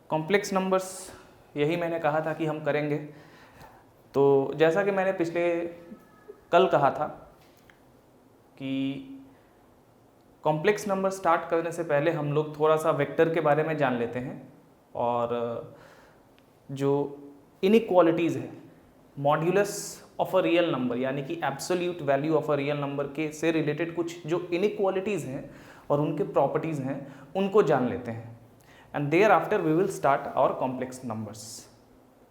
Complex numbers यही मैंने कहा था कि हम करेंगे। तो जैसा कि मैंने पिछले कल कहा था कि कॉम्प्लेक्स नंबर स्टार्ट करने से पहले हम लोग थोड़ा सा वेक्टर के बारे में जान लेते हैं और जो इनइक्वालिटीज़ है modulus of a real number यानी कि absolute value of a real number के से रिलेटेड कुछ जो इनइक्वालिटीज़ हैं और उनके प्रॉपर्टीज़ हैं उनको जान लेते हैं and thereafter we will start our complex numbers.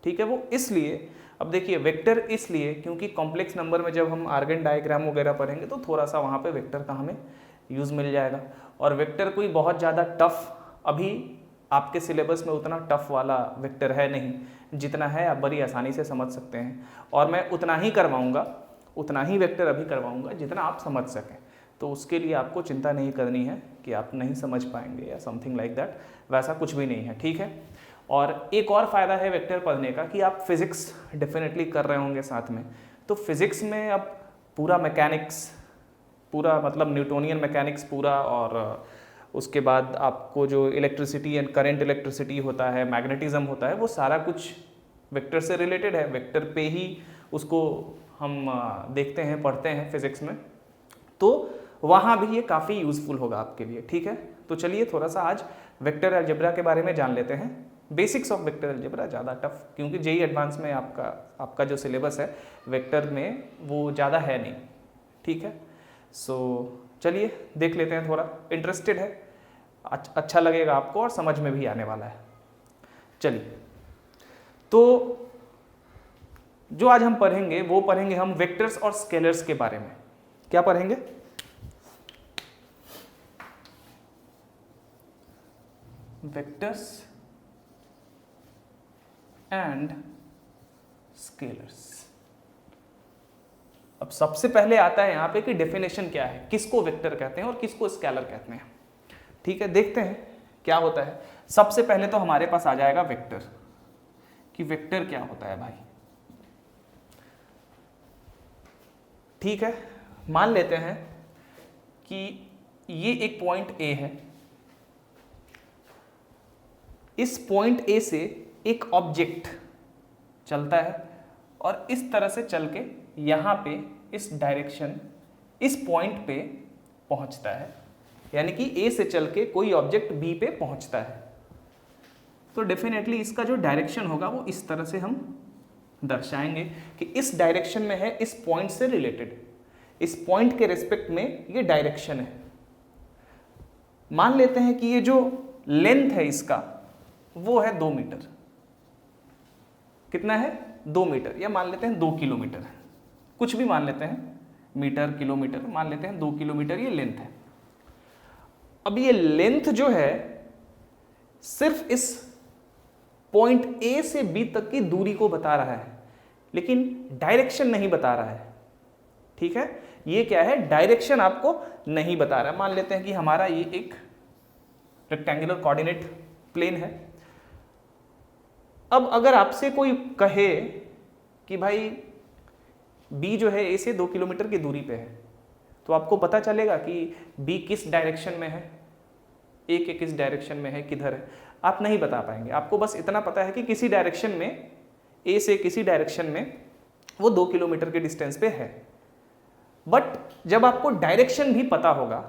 ठीक है, वो इसलिए अब देखिए वेक्टर इसलिए क्योंकि कॉम्प्लेक्स नंबर में जब हम आर्गन डायग्राम वगैरह पढ़ेंगे तो थोड़ा सा वहाँ पे वेक्टर का हमें यूज़ मिल जाएगा और वेक्टर कोई बहुत ज़्यादा टफ अभी आपके सिलेबस में उतना टफ वाला वेक्टर है नहीं, जितना है आप बड़ी आसानी से समझ सकते हैं और मैं उतना ही करवाऊँगा, उतना ही वेक्टर अभी करवाऊँगा जितना आप समझ सकें। तो उसके लिए आपको चिंता नहीं करनी है कि आप नहीं समझ पाएंगे या समथिंग लाइक दैट, वैसा कुछ भी नहीं है। ठीक है, और एक और फ़ायदा है वेक्टर पढ़ने का कि आप फिज़िक्स डेफिनेटली कर रहे होंगे साथ में। तो फिज़िक्स में अब पूरा मैकेनिक्स, पूरा मतलब न्यूटोनियन मैकेनिक्स पूरा, और उसके बाद आपको जो इलेक्ट्रिसिटी एंड करंट इलेक्ट्रिसिटी होता है, मैग्नेटिज्म होता है, वो सारा कुछ वेक्टर से रिलेटेड है। वेक्टर पे ही उसको हम देखते हैं, पढ़ते हैं फिज़िक्स में, तो वहाँ भी ये काफ़ी यूज़फुल होगा आपके लिए। ठीक है, तो चलिए थोड़ा सा आज वेक्टर अलजेब्रा के बारे में जान लेते हैं। बेसिक्स ऑफ वेक्टर अलजेब्रा, ज़्यादा टफ क्योंकि जेईई एडवांस में आपका जो सिलेबस है वेक्टर में वो ज़्यादा है नहीं। ठीक है, सो चलिए देख लेते हैं, थोड़ा इंटरेस्टेड है, अच्छा लगेगा आपको और समझ में भी आने वाला है। चलिए, तो जो आज हम पढ़ेंगे वो पढ़ेंगे हम वेक्टर्स और स्केलर्स के बारे में। क्या पढ़ेंगे? Vectors and scalars. अब सबसे पहले आता है यहाँ पे कि डेफिनेशन क्या है, किसको वेक्टर कहते हैं और किसको स्केलर कहते हैं। ठीक है, देखते हैं क्या होता है। सबसे पहले तो हमारे पास आ जाएगा वेक्टर, कि वेक्टर क्या होता है भाई। ठीक है, मान लेते हैं कि ये एक पॉइंट ए है, इस पॉइंट ए से एक ऑब्जेक्ट चलता है और इस तरह से चल के यहाँ पे इस डायरेक्शन इस पॉइंट पे पहुँचता है, यानी कि ए से चल के कोई ऑब्जेक्ट बी पे पहुँचता है। तो डेफिनेटली इसका जो डायरेक्शन होगा वो इस तरह से हम दर्शाएंगे कि इस डायरेक्शन में है, इस पॉइंट से रिलेटेड, इस पॉइंट के रिस्पेक्ट में ये डायरेक्शन है। मान लेते हैं कि ये जो लेंथ है इसका वो है 2 मीटर। कितना है? 2 मीटर, या मान लेते हैं 2 किलोमीटर, कुछ भी मान लेते हैं, मीटर किलोमीटर, मान लेते हैं 2 किलोमीटर ये लेंथ है। अब ये लेंथ जो है सिर्फ इस पॉइंट ए से बी तक की दूरी को बता रहा है, लेकिन डायरेक्शन नहीं बता रहा है। ठीक है, ये क्या है? डायरेक्शन आपको नहीं बता रहा है। मान लेते हैं कि हमारा ये एक रेक्टेंगुलर कोऑर्डिनेट प्लेन है। अब अगर आपसे कोई कहे कि भाई बी जो है ए से 2 किलोमीटर की दूरी पे है, तो आपको पता चलेगा कि बी किस डायरेक्शन में है, ए के किस डायरेक्शन में है, किधर है, आप नहीं बता पाएंगे। आपको बस इतना पता है कि किसी डायरेक्शन में, ए से किसी डायरेक्शन में वो 2 किलोमीटर के डिस्टेंस पे है। बट जब आपको डायरेक्शन भी पता होगा,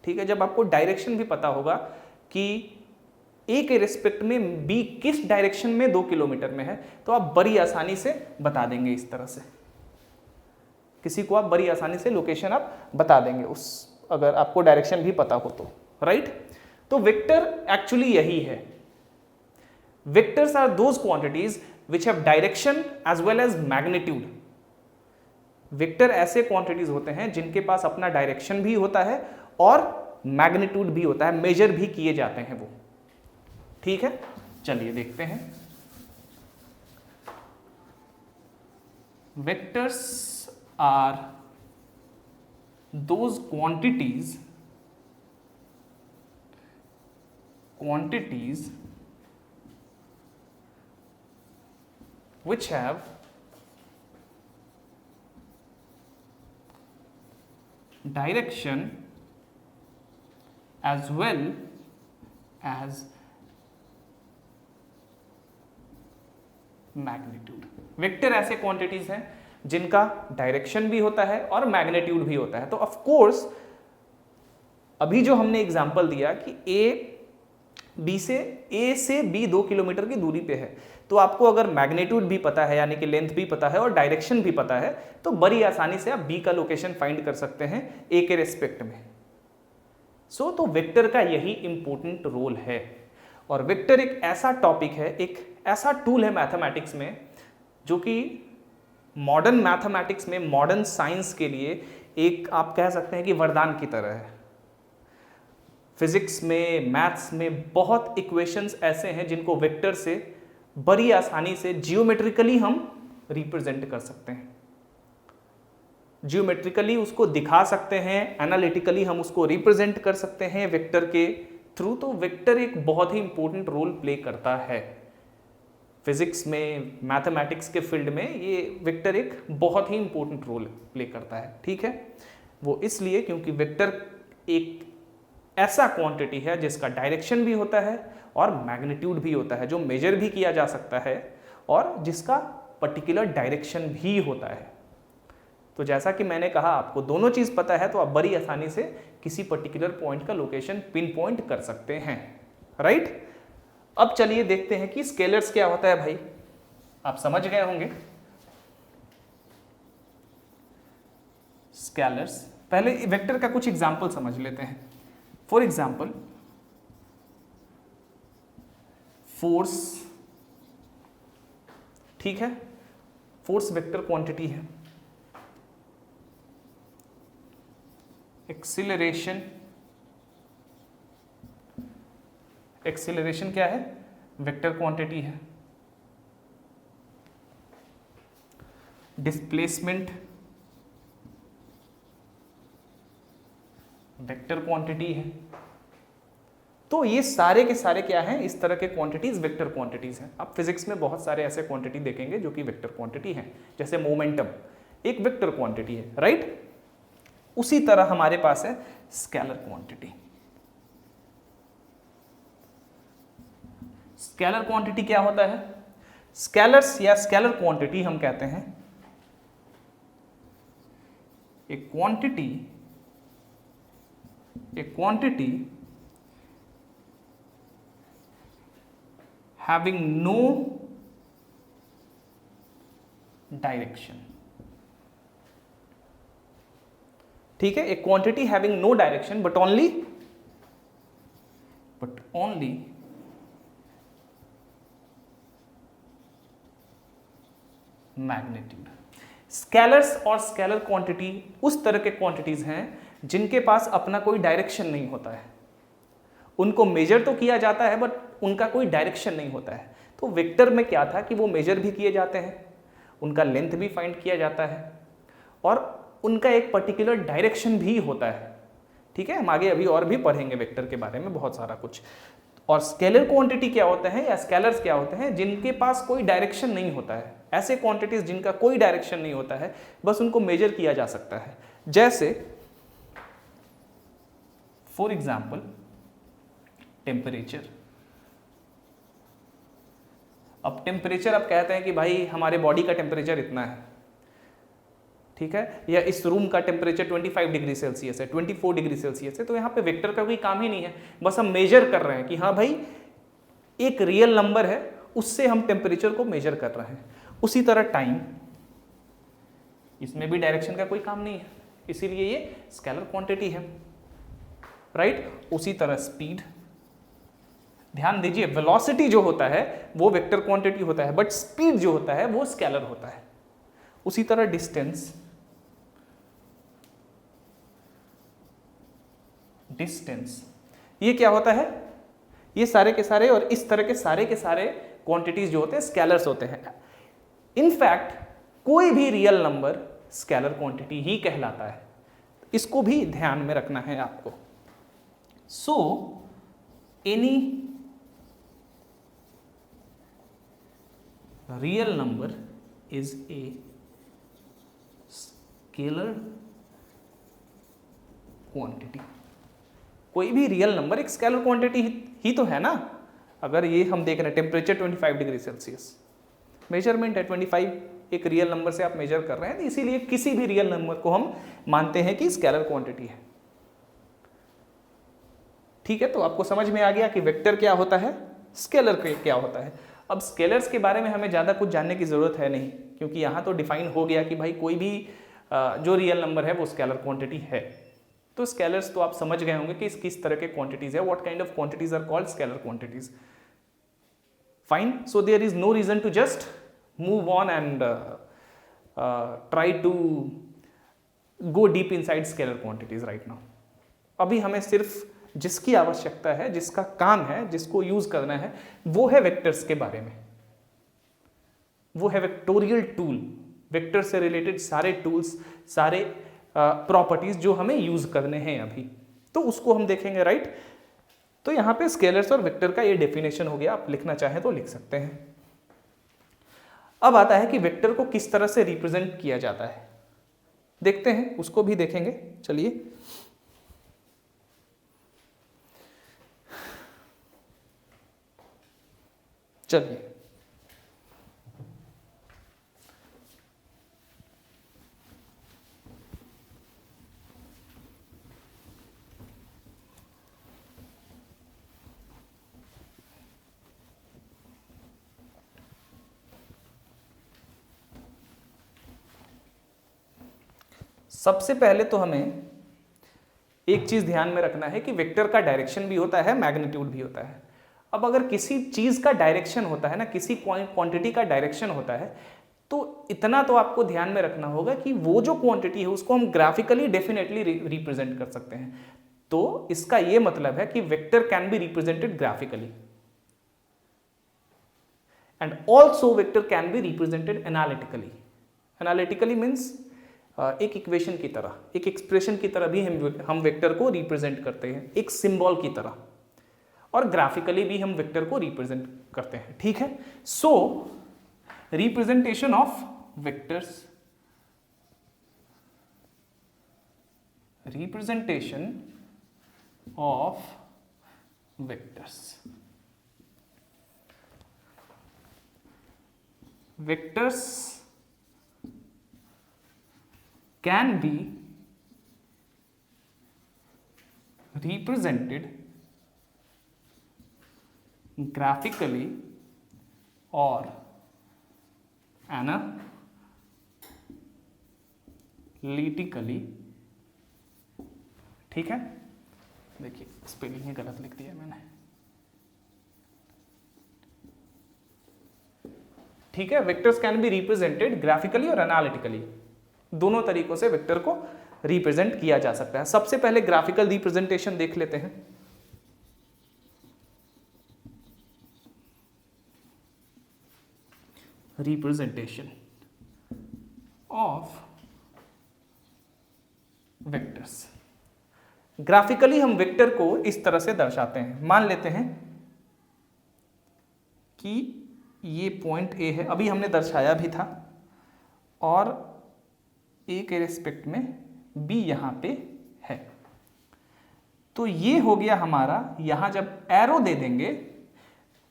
ठीक है, जब आपको डायरेक्शन भी पता होगा कि ए के रिस्पेक्ट में बी किस डायरेक्शन में 2 किलोमीटर में है, तो आप बड़ी आसानी से बता देंगे। इस तरह से किसी को आप बड़ी आसानी से लोकेशन आप बता देंगे, उस अगर आपको डायरेक्शन भी पता हो तो, राइट। तो वेक्टर एक्चुअली यही है। Vectors are those quantities which have direction as well as magnitude. Vector ऐसे क्वांटिटीज होते हैं जिनके पास अपना डायरेक्शन भी होता है और मैग्नीट्यूड भी होता है, मेजर भी किए जाते हैं वो। ठीक है, चलिए देखते हैं। Vectors are those quantities which have direction as well as magnitude. Vector ऐसे क्वांटिटीज हैं जिनका डायरेक्शन भी होता है और मैग्नीट्यूड भी होता है। तो ऑफ कोर्स अभी जो हमने एग्जांपल दिया कि ए से बी 2 किलोमीटर की दूरी पे है, तो आपको अगर मैग्नीट्यूड भी पता है यानी कि लेंथ भी पता है और डायरेक्शन भी पता है तो बड़ी आसानी से आप बी का लोकेशन फाइंड कर सकते हैं ए के रेस्पेक्ट में। तो वेक्टर का यही इंपॉर्टेंट रोल है। और वेक्टर एक ऐसा टॉपिक है, एक ऐसा टूल है मैथमेटिक्स में जो कि मॉडर्न मैथमेटिक्स में, मॉडर्न साइंस के लिए एक आप कह सकते हैं कि वरदान की तरह है। फिजिक्स में, मैथ्स में बहुत इक्वेशंस ऐसे हैं जिनको वेक्टर से बड़ी आसानी से जियोमेट्रिकली हम रिप्रेजेंट कर सकते हैं, जियोमेट्रिकली उसको दिखा सकते हैं, एनालिटिकली हम उसको रिप्रेजेंट कर सकते हैं वेक्टर के थ्रू। तो वेक्टर एक बहुत ही इंपॉर्टेंट रोल प्ले करता है फिजिक्स में, मैथमेटिक्स के फील्ड में। ये वेक्टर एक बहुत ही इंपॉर्टेंट रोल प्ले करता है, ठीक है। वो इसलिए क्योंकि वेक्टर एक ऐसा क्वांटिटी है जिसका डायरेक्शन भी होता है और मैग्नीट्यूड भी होता है, जो मेजर भी किया जा सकता है और जिसका पर्टिकुलर डायरेक्शन भी होता है। तो जैसा कि मैंने कहा आपको दोनों चीज पता है तो आप बड़ी आसानी से किसी पर्टिकुलर पॉइंट का लोकेशन पिन पॉइंट कर सकते हैं, राइट। अब चलिए देखते हैं कि स्केलर्स क्या होता है भाई। आप समझ गए होंगे स्केलर्स। पहले वेक्टर का कुछ एग्जांपल समझ लेते हैं। फॉर एग्जांपल फोर्स, ठीक है, फोर्स वेक्टर क्वांटिटी है। एक्सीलरेशन, एक्सीलरेशन क्या है, वेक्टर क्वांटिटी है। डिस्प्लेसमेंट वेक्टर क्वांटिटी है। तो ये सारे के सारे क्या हैं, इस तरह के क्वांटिटीज वेक्टर क्वांटिटीज हैं। आप फिजिक्स में बहुत सारे ऐसे क्वांटिटी देखेंगे जो कि वेक्टर क्वांटिटी हैं, जैसे मोमेंटम एक वेक्टर क्वांटिटी है, राइट। उसी तरह हमारे पास है स्केलर क्वांटिटी। स्केलर क्वांटिटी क्या होता है, स्केलर्स या स्केलर क्वांटिटी हम कहते हैं एक क्वांटिटी having no direction, ठीक है। एक quantity having no direction but only magnitude. Scalars और स्केलर क्वांटिटी उस तरह के क्वांटिटीज हैं जिनके पास अपना कोई डायरेक्शन नहीं होता है। उनको मेजर तो किया जाता है बट उनका कोई डायरेक्शन नहीं होता है। तो वेक्टर में क्या था कि वो मेजर भी किए जाते हैं, उनका लेंथ भी फाइंड किया जाता है और उनका एक पर्टिकुलर डायरेक्शन भी होता है, ठीक है। हम आगे अभी और भी पढ़ेंगे वेक्टर के बारे में बहुत सारा कुछ। और स्केलर क्वांटिटी क्या होते हैं या स्केलर्स क्या होते हैं, जिनके पास कोई डायरेक्शन नहीं होता है। ऐसे क्वांटिटीज जिनका कोई डायरेक्शन नहीं होता है, बस उनको मेजर किया जा सकता है। जैसे फॉर एग्जाम्पल टेम्परेचर। अब टेम्परेचर आप कहते हैं कि भाई हमारे बॉडी का टेम्परेचर इतना है, ठीक है, या इस रूम का टेम्परेचर 25 डिग्री सेल्सियस है, 24 डिग्री सेल्सियस है। तो यहाँ पे वेक्टर का कोई काम ही नहीं है, बस हम मेजर कर रहे हैं कि हाँ भाई एक रियल नंबर है, उससे हम टेम्परेचर को मेजर कर रहे हैं। उसी तरह टाइम, इसमें भी डायरेक्शन का कोई काम नहीं है, इसीलिए ये स्केलर क्वांटिटी है, राइट। उसी तरह स्पीड, ध्यान दीजिए वेलोसिटी जो होता है वो वेक्टर क्वांटिटी होता है बट स्पीड जो होता है वो स्केलर होता है। उसी तरह डिस्टेंस, ये क्या होता है, ये सारे के सारे और इस तरह के सारे क्वांटिटीज जो होते हैं स्केलर्स होते हैं। इनफैक्ट कोई भी रियल नंबर स्केलर क्वांटिटी ही कहलाता है, इसको भी ध्यान में रखना है आपको। So any real number is a scalar quantity. कोई भी रियल नंबर एक स्केलर क्वांटिटी ही तो है ना। अगर ये हम देख रहे हैं टेम्परेचर 25 डिग्री सेल्सियस, मेजरमेंट है 25 एक रियल नंबर से आप मेजर कर रहे हैं, तो इसीलिए किसी भी रियल नंबर को हम मानते हैं कि स्केलर क्वांटिटी है। ठीक है, तो आपको समझ में आ गया कि वेक्टर क्या होता है, स्केलर क्या होता है। अब स्केलर्स के बारे में हमें ज़्यादा कुछ जानने की ज़रूरत है नहीं, क्योंकि यहाँ तो डिफाइन हो गया कि भाई कोई भी जो रियल नंबर है वो स्केलर क्वांटिटी है। तो स्केलर्स तो आप समझ गए होंगे कि किस तरह के क्वांटिटीज़ है, what kind of quantities are called scalar quantities. Fine, so there is no reason to just move on and try to go deep inside scalar quantities right now. अभी हमें सिर्फ जिसकी आवश्यकता है, जिसका काम है, जिसको यूज करना है, वो है वेक्टर्स के बारे में। वो है वेक्टोरियल टूल, वेक्टर से रिलेटेड सारे टूल्स, सारे प्रॉपर्टीज जो हमें यूज करने हैं अभी, तो उसको हम देखेंगे राइट। तो यहाँ पे स्केलर्स और वेक्टर का ये डेफिनेशन हो गया, आप लिखना चाहें तो लिख सकते हैं। अब आता है कि वेक्टर को किस तरह से रिप्रेजेंट किया जाता है, देखते हैं, उसको भी देखेंगे। चलिए, सबसे पहले तो हमें एक चीज ध्यान में रखना है कि वेक्टर का डायरेक्शन भी होता है, मैग्नीट्यूड भी होता है। अब अगर किसी चीज का डायरेक्शन होता है ना, किसी क्वांटिटी का डायरेक्शन होता है, तो इतना तो आपको ध्यान में रखना होगा कि वो जो क्वांटिटी है उसको हम ग्राफिकली डेफिनेटली रिप्रेजेंट कर सकते हैं। तो इसका ये मतलब है कि vector can be represented graphically and also vector can be represented analytically. Analytically means एक इक्वेशन की तरह, एक एक्सप्रेशन की तरह भी हम वेक्टर को रिप्रेजेंट करते हैं, एक सिंबल की तरह, और ग्राफिकली भी हम वेक्टर को रिप्रेजेंट करते हैं। ठीक है, so representation of vectors, representation of vectors, vectors can be represented graphically or analytically। ठीक है, देखिए स्पेलिंग ही गलत लिख दिया मैंने। ठीक है, vectors can be represented graphically और एनालिटिकली, दोनों तरीकों से वेक्टर को रिप्रेजेंट किया जा सकता है। सबसे पहले ग्राफिकल रिप्रेजेंटेशन देख लेते हैं। रिप्रेजेंटेशन ऑफ वेक्टर्स, ग्राफिकली हम वेक्टर को इस तरह से दर्शाते हैं। मान लेते हैं कि ये पॉइंट ए है, अभी हमने दर्शाया भी था, और ए के रिस्पेक्ट में बी यहाँ पे है। तो ये हो गया हमारा, यहां जब एरो दे देंगे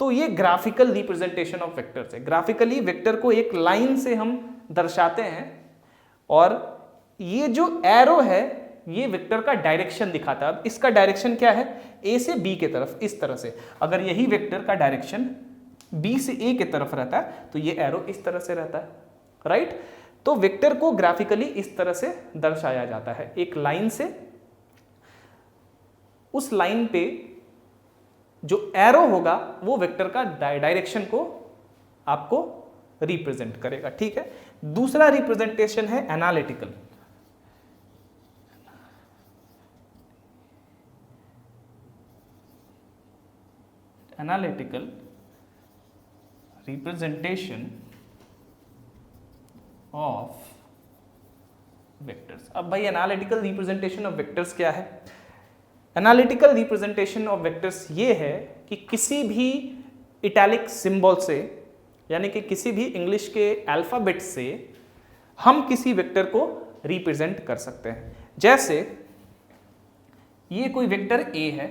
तो ये ग्राफिकल रिप्रेजेंटेशन ऑफ वेक्टर है। ग्राफिकली वेक्टर को एक लाइन से हम दर्शाते हैं, और ये जो एरो है ये वेक्टर का डायरेक्शन दिखाता है। अब इसका डायरेक्शन क्या है, ए से बी के तरफ, इस तरह से। अगर यही वेक्टर का डायरेक्शन बी से ए के तरफ रहता है तो ये एरो इस तरह से रहता है, राइट। तो वेक्टर को ग्राफिकली इस तरह से दर्शाया जाता है, एक लाइन से। उस लाइन पे जो एरो होगा वो वेक्टर का डायरेक्शन को आपको रिप्रेजेंट करेगा, ठीक है। दूसरा रिप्रेजेंटेशन है analytical. Analytical representation of vectors. अब भाई एनालिटिकल रिप्रेजेंटेशन ऑफ वेक्टर्स क्या है? एनालिटिकल रिप्रेजेंटेशन ऑफ वेक्टर्स ये है कि किसी भी इटैलिक सिंबल से, यानी कि किसी भी इंग्लिश के अल्फाबेट से हम किसी वेक्टर को रिप्रेजेंट कर सकते हैं। जैसे ये कोई वेक्टर ए है,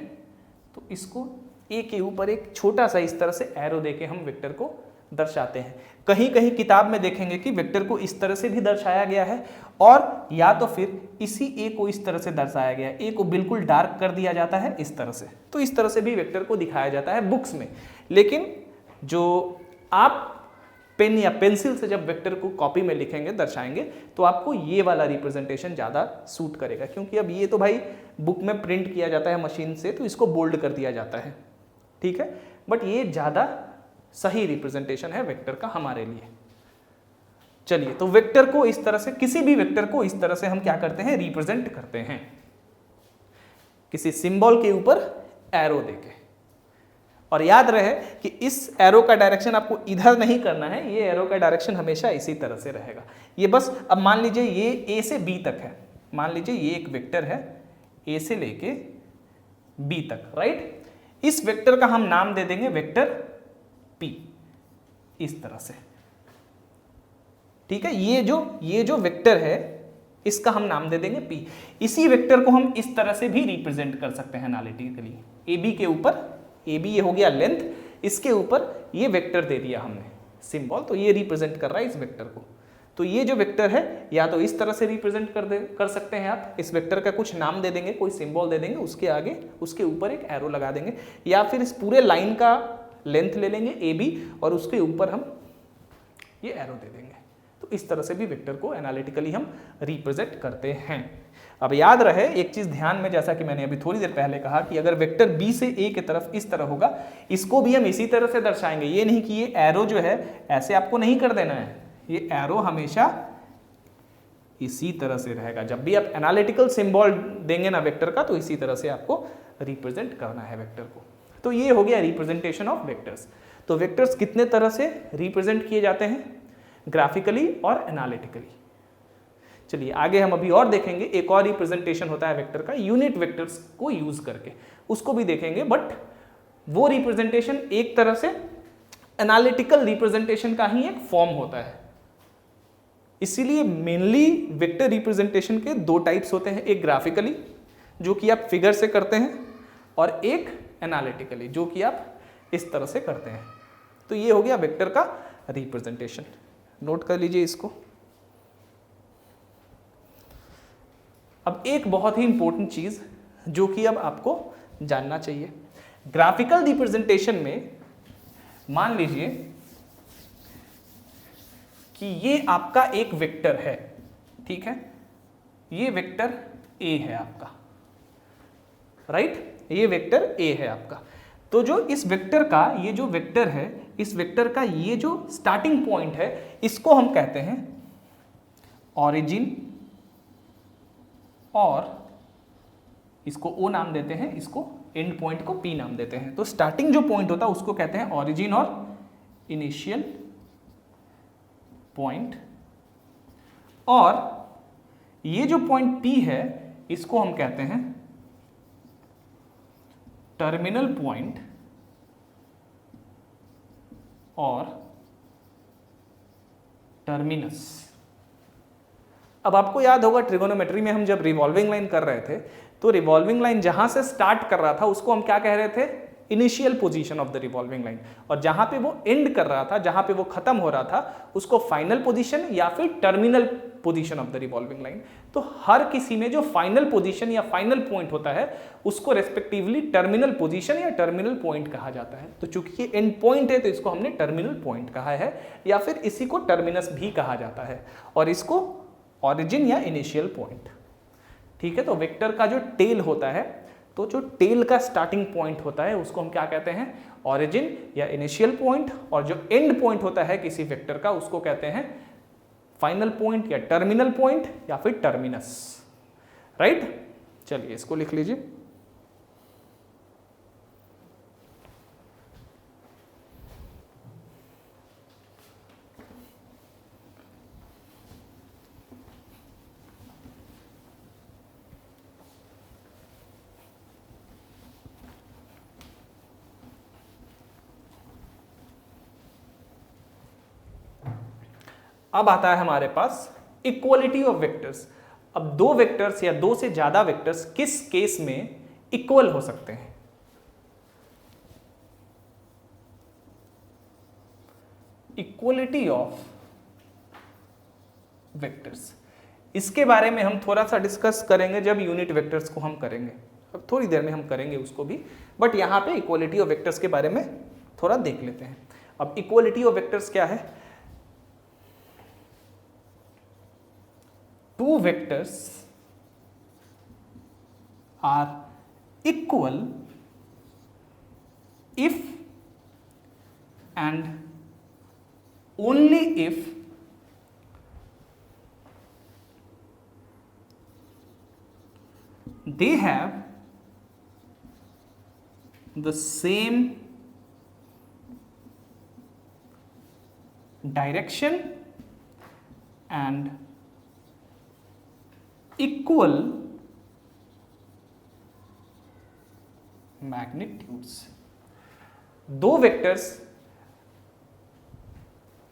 तो इसको ए के ऊपर एक छोटा सा इस तरह से एरो देके हम वेक्टर को दर्शाते हैं। कहीं कहीं किताब में देखेंगे कि वेक्टर को इस तरह से भी दर्शाया गया है, और या तो फिर इसी ए को इस तरह से दर्शाया गया है, ए को बिल्कुल डार्क कर दिया जाता है इस तरह से, तो इस तरह से भी वेक्टर को दिखाया जाता है बुक्स में। लेकिन जो आप पेन या पेंसिल से जब वेक्टर को कॉपी में लिखेंगे, दर्शाएंगे, तो आपको ये वाला रिप्रेजेंटेशन ज़्यादा सूट करेगा, क्योंकि अब ये तो भाई बुक में प्रिंट किया जाता है मशीन से, तो इसको बोल्ड कर दिया जाता है, ठीक है, बट ये ज़्यादा सही रिप्रेजेंटेशन है वेक्टर का हमारे लिए। चलिए, तो वेक्टर को इस तरह से, किसी भी वेक्टर को इस तरह से हम क्या करते हैं, रिप्रेजेंट करते हैं, किसी सिंबल के ऊपर एरो देके। और याद रहे कि इस एरो का डायरेक्शन आपको इधर नहीं करना है, ये एरो का डायरेक्शन हमेशा इसी तरह से रहेगा। ये बस, अब मान लीजिए ये ए से बी तक है, मान लीजिए ये एक वेक्टर है ए से लेके बी तक, राइट। इस वेक्टर का हम नाम दे देंगे वेक्टर पी, इस तरह से, ठीक है। ये जो वेक्टर है इसका हम नाम दे देंगे पी। इसी वेक्टर को हम इस तरह से भी रिप्रेजेंट कर सकते हैं एनालिटिकली। ए बी के ऊपर, ए बी ये हो गया लेंथ, इसके ऊपर ये वेक्टर दे दिया हमने सिंबल, तो ये रिप्रेजेंट कर रहा है इस वेक्टर को। तो ये जो वेक्टर है या तो इस तरह से रिप्रेजेंट कर सकते हैं आप, इस वेक्टर का कुछ नाम दे देंगे, कोई सिंबल दे देंगे, उसके आगे उसके ऊपर एक एरो लगा देंगे, या फिर इस पूरे लाइन का लेंथ ले लेंगे ए बी और उसके ऊपर हम ये एरो दे देंगे। तो इस तरह से भी वेक्टर को एनालिटिकली हम रिप्रेजेंट करते हैं। अब याद रहे एक चीज ध्यान में, जैसा कि मैंने अभी थोड़ी देर पहले कहा कि अगर वेक्टर बी से ए की तरफ इस तरह होगा, इसको भी हम इसी तरह से दर्शाएंगे। ये नहीं कि ये एरो जो है ऐसे आपको नहीं कर देना है, ये एरो हमेशा इसी तरह से रहेगा। जब भी आप एनालिटिकल सिंबल देंगे ना वेक्टर का, तो इसी तरह से आपको रिप्रेजेंट करना है वेक्टर को। तो ये हो गया रिप्रेजेंटेशन ऑफ वेक्टर्स। तो वेक्टर्स कितने तरह से रिप्रेजेंट किए जाते हैं, ग्राफिकली और एनालिटिकली। चलिए आगे हम अभी और देखेंगे, एक और रिप्रेजेंटेशन होता है वेक्टर का यूनिट वेक्टर्स को यूज करके, उसको भी देखेंगे, बट वो रिप्रेजेंटेशन एक तरह से एनालिटिकल रिप्रेजेंटेशन का ही एक फॉर्म होता है। इसीलिए मेनली वेक्टर रिप्रेजेंटेशन के दो टाइप्स होते हैं, एक ग्राफिकली जो कि आप फिगर से करते हैं, और एक एनालिटिकली जो कि आप इस तरह से करते हैं। तो ये हो गया वेक्टर का रिप्रेजेंटेशन, नोट कर लीजिए इसको। अब एक बहुत ही इंपॉर्टेंट चीज जो कि अब आपको जानना चाहिए, ग्राफिकल रिप्रेजेंटेशन में मान लीजिए कि ये आपका एक वेक्टर है, ठीक है, ये वेक्टर ए है आपका, राइट, ये वेक्टर ए है आपका। तो जो इस वेक्टर का, ये जो वेक्टर है, इस वेक्टर का ये जो स्टार्टिंग पॉइंट है, इसको हम कहते हैं ऑरिजिन, और इसको ओ नाम देते हैं, इसको एंड पॉइंट को पी नाम देते हैं। तो स्टार्टिंग जो पॉइंट होता है उसको कहते हैं ऑरिजिन और इनिशियल पॉइंट, और ये जो पॉइंट पी है इसको हम कहते हैं टर्मिनल पॉइंट और टर्मिनस। अब आपको याद होगा ट्रिगोनोमेट्री में हम जब रिवॉल्विंग लाइन कर रहे थे, तो रिवॉल्विंग लाइन जहां से स्टार्ट कर रहा था उसको हम क्या कह रहे थे, initial position of the revolving line, और जहां पे वो एंड कर रहा था, जहां पे वो खत्म हो रहा था, उसको फाइनल पोजीशन या फिर terminal position of the revolving line. तो हर किसी में जो फाइनल पोजीशन या फाइनल पॉइंट होता है उसको रेस्पेक्टिवली टर्मिनल पोजीशन या टर्मिनल पॉइंट कहा जाता है। तो चूंकि ये एंड पॉइंट है तो इसको हमने टर्मिनल पॉइंट कहा है, या फिर इसी को टर्मिनस भी कहा जाता है, और इसको ऑरिजिन या इनिशियल पॉइंट, ठीक है। तो वेक्टर का जो टेल होता है, तो जो टेल का स्टार्टिंग पॉइंट होता है उसको हम क्या कहते हैं, ऑरिजिन या इनिशियल पॉइंट, और जो एंड पॉइंट होता है किसी वेक्टर का उसको कहते हैं फाइनल पॉइंट या टर्मिनल पॉइंट या फिर टर्मिनस, राइट। चलिए इसको लिख लीजिए। अब आता है हमारे पास इक्वलिटी ऑफ वेक्टर्स। अब दो वेक्टर्स या दो से ज्यादा वेक्टर्स किस केस में इक्वल हो सकते हैं। Equality of vectors. इसके बारे में हम थोड़ा सा डिस्कस करेंगे जब यूनिट वेक्टर्स को हम करेंगे, अब थोड़ी देर में हम करेंगे उसको भी, बट यहाँ पे इक्वलिटी ऑफ वेक्टर्स के बारे में थोड़ा देख लेते हैं। अब इक्वलिटी ऑफ वेक्टर्स क्या है? Two vectors are equal if and only if they have the same direction and equal magnitudes। दो वेक्टर्स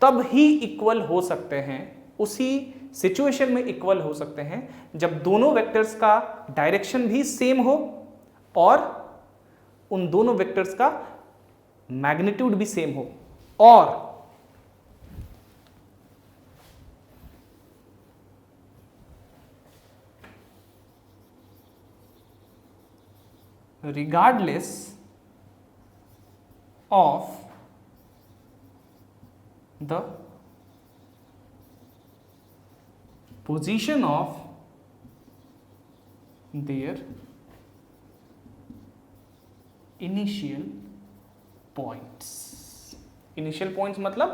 तब ही इक्वल हो सकते हैं, उसी सिचुएशन में इक्वल हो सकते हैं जब दोनों वेक्टर्स का डायरेक्शन भी सेम हो और उन दोनों वेक्टर्स का मैग्नीट्यूड भी सेम हो और regardless of the position of their initial points। Initial points मतलब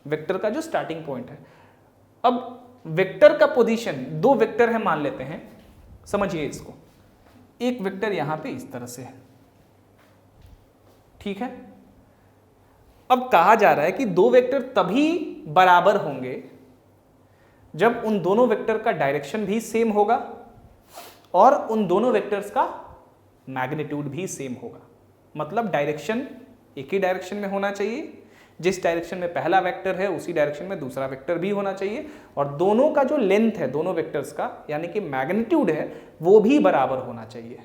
वेक्टर का जो स्टार्टिंग पॉइंट है। अब वेक्टर का पोजीशन, दो वेक्टर है मान लेते हैं, समझिए इसको। एक वेक्टर यहां पे इस तरह से है, ठीक है। अब कहा जा रहा है कि दो वेक्टर तभी बराबर होंगे जब उन दोनों वेक्टर का डायरेक्शन भी सेम होगा और उन दोनों वेक्टर्स का मैग्नीट्यूड भी सेम होगा। मतलब डायरेक्शन एक ही डायरेक्शन में होना चाहिए, जिस डायरेक्शन में पहला वेक्टर है उसी डायरेक्शन में दूसरा वेक्टर भी होना चाहिए, और दोनों का जो लेंथ है दोनों वेक्टर्स का यानी कि मैग्नीट्यूड है वो भी बराबर होना चाहिए।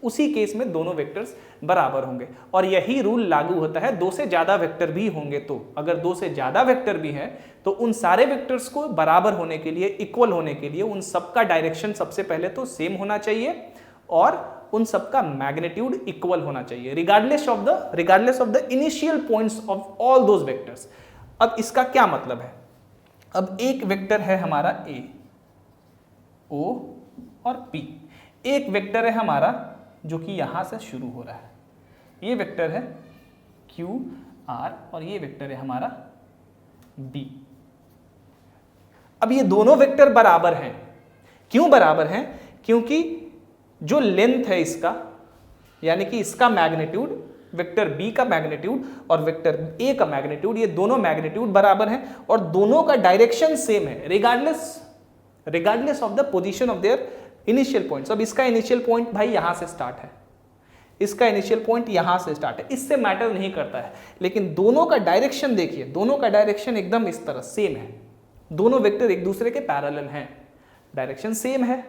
उसी केस में दोनों वेक्टर्स बराबर होंगे और यही रूल लागू होता है दो से ज्यादा वेक्टर भी होंगे तो। अगर दो से ज्यादा वेक्टर भी हैं तो उन सारे वेक्टर्स को बराबर होने के लिए, इक्वल होने के लिए उन सबका डायरेक्शन सबसे पहले तो सेम होना चाहिए और उन सबका मैग्नीट्यूड इक्वल होना चाहिए regardless of the initial points of all those vectors. अब इसका क्या मतलब है? अब एक वेक्टर है हमारा ए, ओ और पी। एक वेक्टर है हमारा जो कि यहां से शुरू हो रहा है, ये वेक्टर है क्यू आर और ये वेक्टर है हमारा बी। अब ये दोनों वेक्टर बराबर हैं। क्यों बराबर हैं? क्योंकि जो लेंथ है इसका यानी कि इसका मैग्नीट्यूड, वेक्टर बी का मैग्नीट्यूड और वेक्टर ए का मैग्नीट्यूड, ये दोनों मैग्नीट्यूड बराबर हैं और दोनों का डायरेक्शन सेम है regardless of the position of their initial points. अब इसका इनिशियल पॉइंट भाई यहां से स्टार्ट है, इसका इनिशियल पॉइंट यहां से स्टार्ट है, इससे मैटर नहीं करता है, लेकिन दोनों का डायरेक्शन देखिए, दोनों का डायरेक्शन एकदम इस तरह सेम है। दोनों वेक्टर एक दूसरे के पैरेलल हैं, डायरेक्शन सेम है।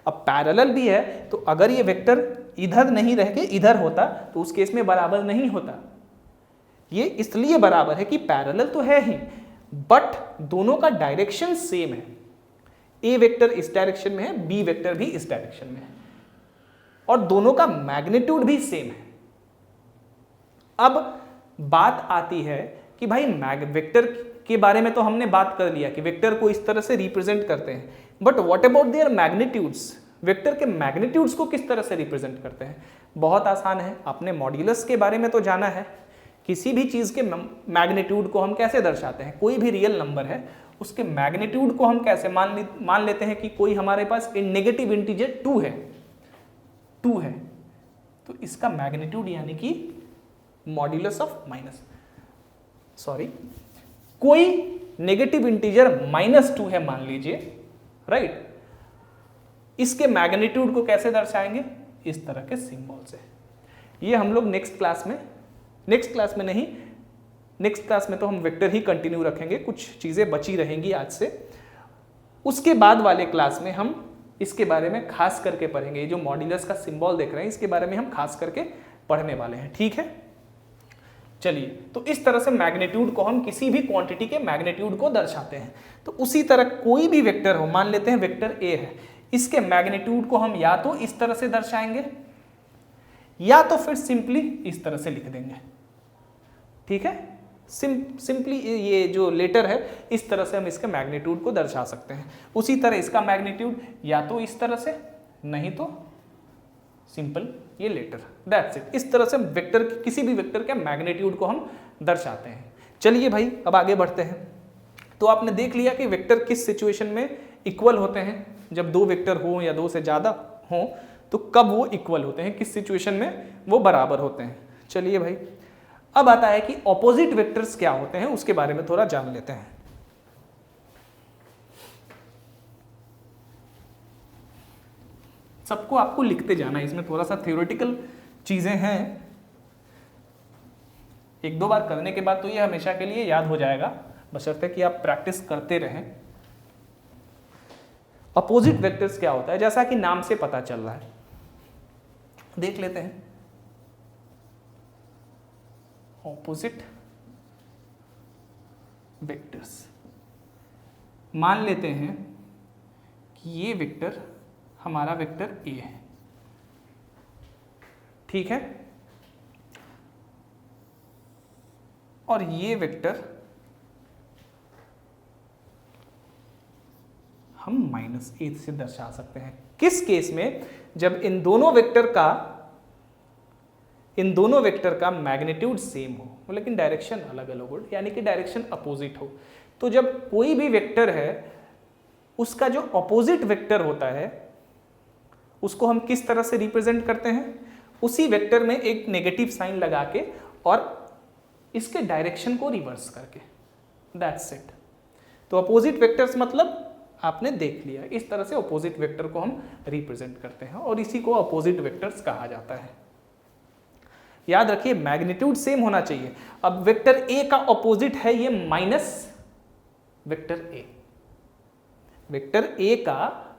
अब पैरेलल भी है तो अगर ये वेक्टर इधर नहीं रह के इधर होता तो उस केस में बराबर नहीं होता। ये इसलिए बराबर है कि पैरेलल तो है ही बट दोनों का डायरेक्शन सेम है। ए वेक्टर इस डायरेक्शन में है, बी वेक्टर भी इस डायरेक्शन में है और दोनों का मैग्नीट्यूड भी सेम है। अब बात आती है कि भाई वेक्टर के बारे में तो हमने बात कर लिया कि वेक्टर को इस तरह से रिप्रेजेंट करते हैं, but what about their magnitudes? Vector के मैग्नीट्यूड्स को किस तरह से रिप्रेजेंट करते हैं? बहुत आसान है, आपने मॉड्यूलस के बारे में तो जाना है। किसी भी चीज के मैग्नीट्यूड को हम कैसे दर्शाते हैं? कोई भी रियल नंबर है उसके मैग्नीट्यूड को हम कैसे मान लेते हैं कि कोई हमारे पास नेगेटिव इंटीजर 2 है तो इसका मैग्नीट्यूड यानी कि मॉड्यूलस ऑफ कोई नेगेटिव इंटीजर -2 है मान लीजिए, राइट। इसके मैग्नीट्यूड को कैसे दर्शाएंगे? इस तरह के सिंबल से। ये हम लोग नेक्स्ट क्लास में तो हम वेक्टर ही कंटिन्यू रखेंगे, कुछ चीजें बची रहेंगी आज से। उसके बाद वाले क्लास में हम इसके बारे में खास करके पढ़ेंगे। ये जो मॉड्यूलस का सिंबल देख रहे हैं इसके बारे में हम खास करके पढ़ने वाले हैं, ठीक है। चलिए, तो इस तरह से मैग्नीट्यूड को हम किसी भी क्वांटिटी के मैग्नीट्यूड को दर्शाते हैं। तो उसी तरह कोई भी वेक्टर हो, मान लेते हैं वेक्टर ए है, इसके मैग्नीट्यूड को हम या तो इस तरह से दर्शाएंगे या तो फिर सिंपली इस तरह से लिख देंगे। ठीक है, सिंपली ये जो लेटर है इस तरह से हम इसके मैग्नीट्यूड को दर्शा सकते हैं। उसी तरह इसका मैग्नीट्यूड या तो इस तरह से, नहीं तो सिंपल ये लेटर, दैट्स इट। इस तरह से वेक्टर, किसी भी वेक्टर के मैग्नीट्यूड को हम दर्शाते हैं। चलिए भाई, अब आगे बढ़ते हैं। तो आपने देख लिया कि वेक्टर किस सिचुएशन में इक्वल होते हैं, जब दो वेक्टर हो या दो से ज़्यादा हो तो कब वो इक्वल होते हैं, किस सिचुएशन में वो बराबर होते हैं। चलिए भाई, अब आता है कि ऑपोजिट वेक्टर्स क्या होते हैं, उसके बारे में थोड़ा जान लेते हैं। सबको आपको लिखते जाना है, इसमें थोड़ा सा थ्योरेटिकल चीजें हैं, एक दो बार करने के बाद तो ये हमेशा के लिए याद हो जाएगा, बशर्ते कि आप प्रैक्टिस करते रहें। अपोजिट वेक्टर्स क्या होता है, जैसा कि नाम से पता चल रहा है, देख लेते हैं। ऑपोजिट वेक्टर्स, मान लेते हैं कि ये वेक्टर हमारा वेक्टर ए है, ठीक है, और ये वेक्टर हम -a से दर्शा सकते हैं। किस केस में, जब इन दोनों वेक्टर का मैग्नीट्यूड सेम हो लेकिन डायरेक्शन अलग अलग हो, यानी कि डायरेक्शन अपोजिट हो। तो जब कोई भी वेक्टर है उसका जो अपोजिट वेक्टर होता है उसको हम किस तरह से रिप्रेजेंट करते हैं, उसी वेक्टर में एक नेगेटिव साइन लगा के और इसके डायरेक्शन को रिवर्स करके, दैट्स इट। तो अपोजिट वेक्टर्स मतलब आपने देख लिया, इस तरह से अपोजिट वेक्टर को हम रिप्रेजेंट करते हैं और इसी को अपोजिट वेक्टर्स कहा जाता है। याद रखिए मैग्नीट्यूड सेम होना चाहिए। अब वेक्टर ए का अपोजिट है ये minus vector A, vector A का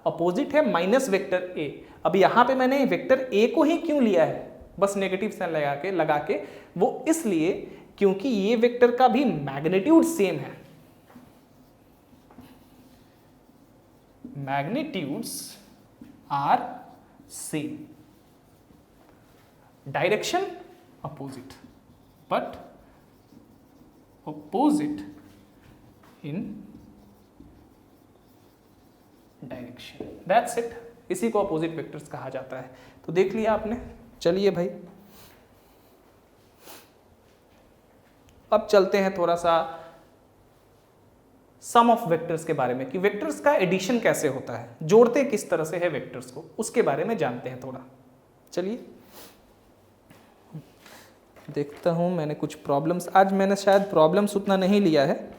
अपोजिट है माइनस वेक्टर ए। अब यहां पे मैंने वेक्टर ए को ही क्यों लिया है, बस नेगेटिव साइन लगा के, वो इसलिए क्योंकि ये वेक्टर का भी मैग्नीट्यूड सेम है, magnitudes are same, direction opposite but opposite in direction, that's it। इसी को opposite vectors कहा जाता है। तो देख लिया आपने। चलिए भाई, अब चलते हैं थोड़ा सा सम ऑफ वेक्टर्स के बारे में, कि वेक्टर्स का एडिशन कैसे होता है, जोड़ते किस तरह से है वेक्टर्स को, उसके बारे में जानते हैं थोड़ा। चलिए देखता हूँ, मैंने कुछ प्रॉब्लम्स, आज मैंने शायद प्रॉब्लम्स उतना नहीं लिया है,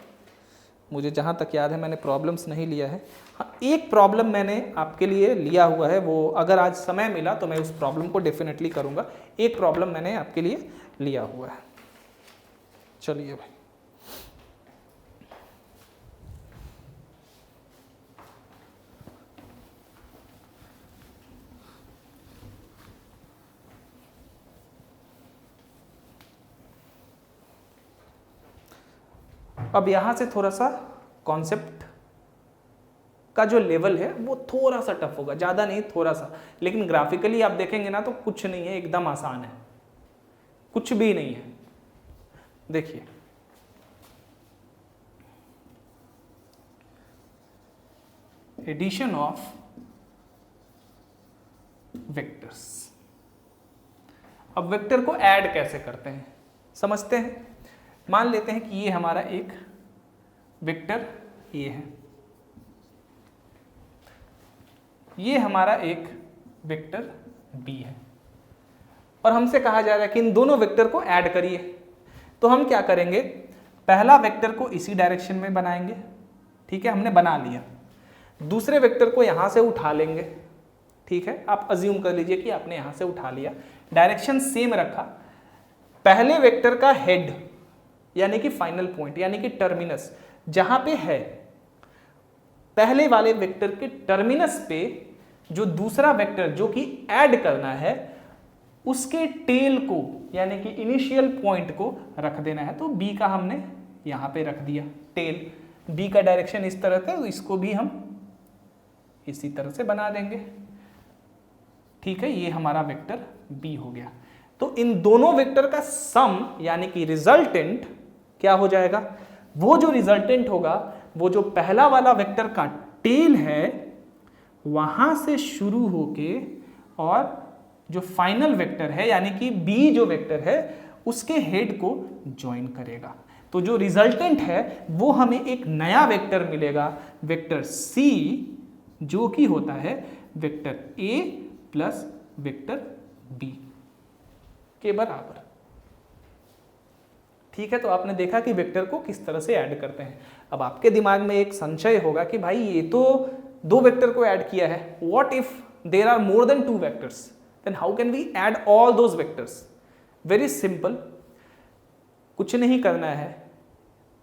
मुझे जहाँ तक याद है मैंने प्रॉब्लम्स नहीं लिया है। हाँ, एक प्रॉब्लम मैंने आपके लिए लिया हुआ है, वो अगर आज समय मिला तो मैं उस प्रॉब्लम को डेफिनेटली करूँगा। एक प्रॉब्लम मैंने आपके लिए लिया हुआ है। चलिए भाई, अब यहां से थोड़ा सा कॉन्सेप्ट का जो लेवल है वो थोड़ा सा टफ होगा, ज़्यादा नहीं थोड़ा सा, लेकिन ग्राफिकली आप देखेंगे ना तो कुछ नहीं है, एकदम आसान है, कुछ भी नहीं है। देखिए एडिशन ऑफ वेक्टर्स। अब वेक्टर को ऐड कैसे करते हैं समझते हैं। मान लेते हैं कि ये हमारा एक वेक्टर ये है, ये हमारा एक वेक्टर बी है, और हमसे कहा जा रहा है कि इन दोनों वेक्टर को ऐड करिए। तो हम क्या करेंगे, पहला वेक्टर को इसी डायरेक्शन में बनाएंगे, ठीक है, हमने बना लिया। दूसरे वेक्टर को यहां से उठा लेंगे, ठीक है, आप अज्यूम कर लीजिए कि आपने यहां से उठा लिया, डायरेक्शन सेम रखा। पहले वेक्टर का हेड यानी कि फाइनल पॉइंट यानी कि टर्मिनस जहां पे है, पहले वाले वेक्टर के टर्मिनस पे जो दूसरा वेक्टर जो कि ऐड करना है उसके टेल को यानी कि इनिशियल पॉइंट को रख देना है। तो बी का हमने यहाँ पे रख दिया टेल, बी का डायरेक्शन इस तरह से, इसको भी हम इसी तरह से बना देंगे। ठीक है, ये हमारा वेक्टर बी हो गया। तो इन दोनों वेक्टर का सम यानी कि रिजल्टेंट क्या हो जाएगा, वो जो रिजल्टेंट होगा वो जो पहला वाला वेक्टर का टेल है वहां से शुरू होके और जो फाइनल वेक्टर है यानी कि बी जो वेक्टर है उसके हेड को ज्वाइन करेगा। तो जो रिजल्टेंट है वो हमें एक नया वेक्टर मिलेगा, वेक्टर सी, जो कि होता है vector A plus vector B के बराबर। ठीक है, तो आपने देखा कि वेक्टर को किस तरह से ऐड करते हैं। अब आपके दिमाग में एक संशय होगा कि भाई ये तो दो वेक्टर को ऐड किया है, what if there are more than two vectors, then how can we add all those vectors. Very simple, कुछ नहीं करना है,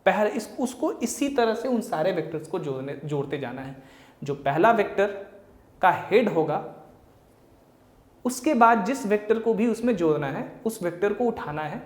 पहले उसको इसी तरह से उन सारे वेक्टर्स को जोड़ते जाना है। जो पहला वेक्टर का हेड होगा उसके बाद जिस वेक्टर को भी उसमें जोड़ना है उस वेक्टर को उठाना है,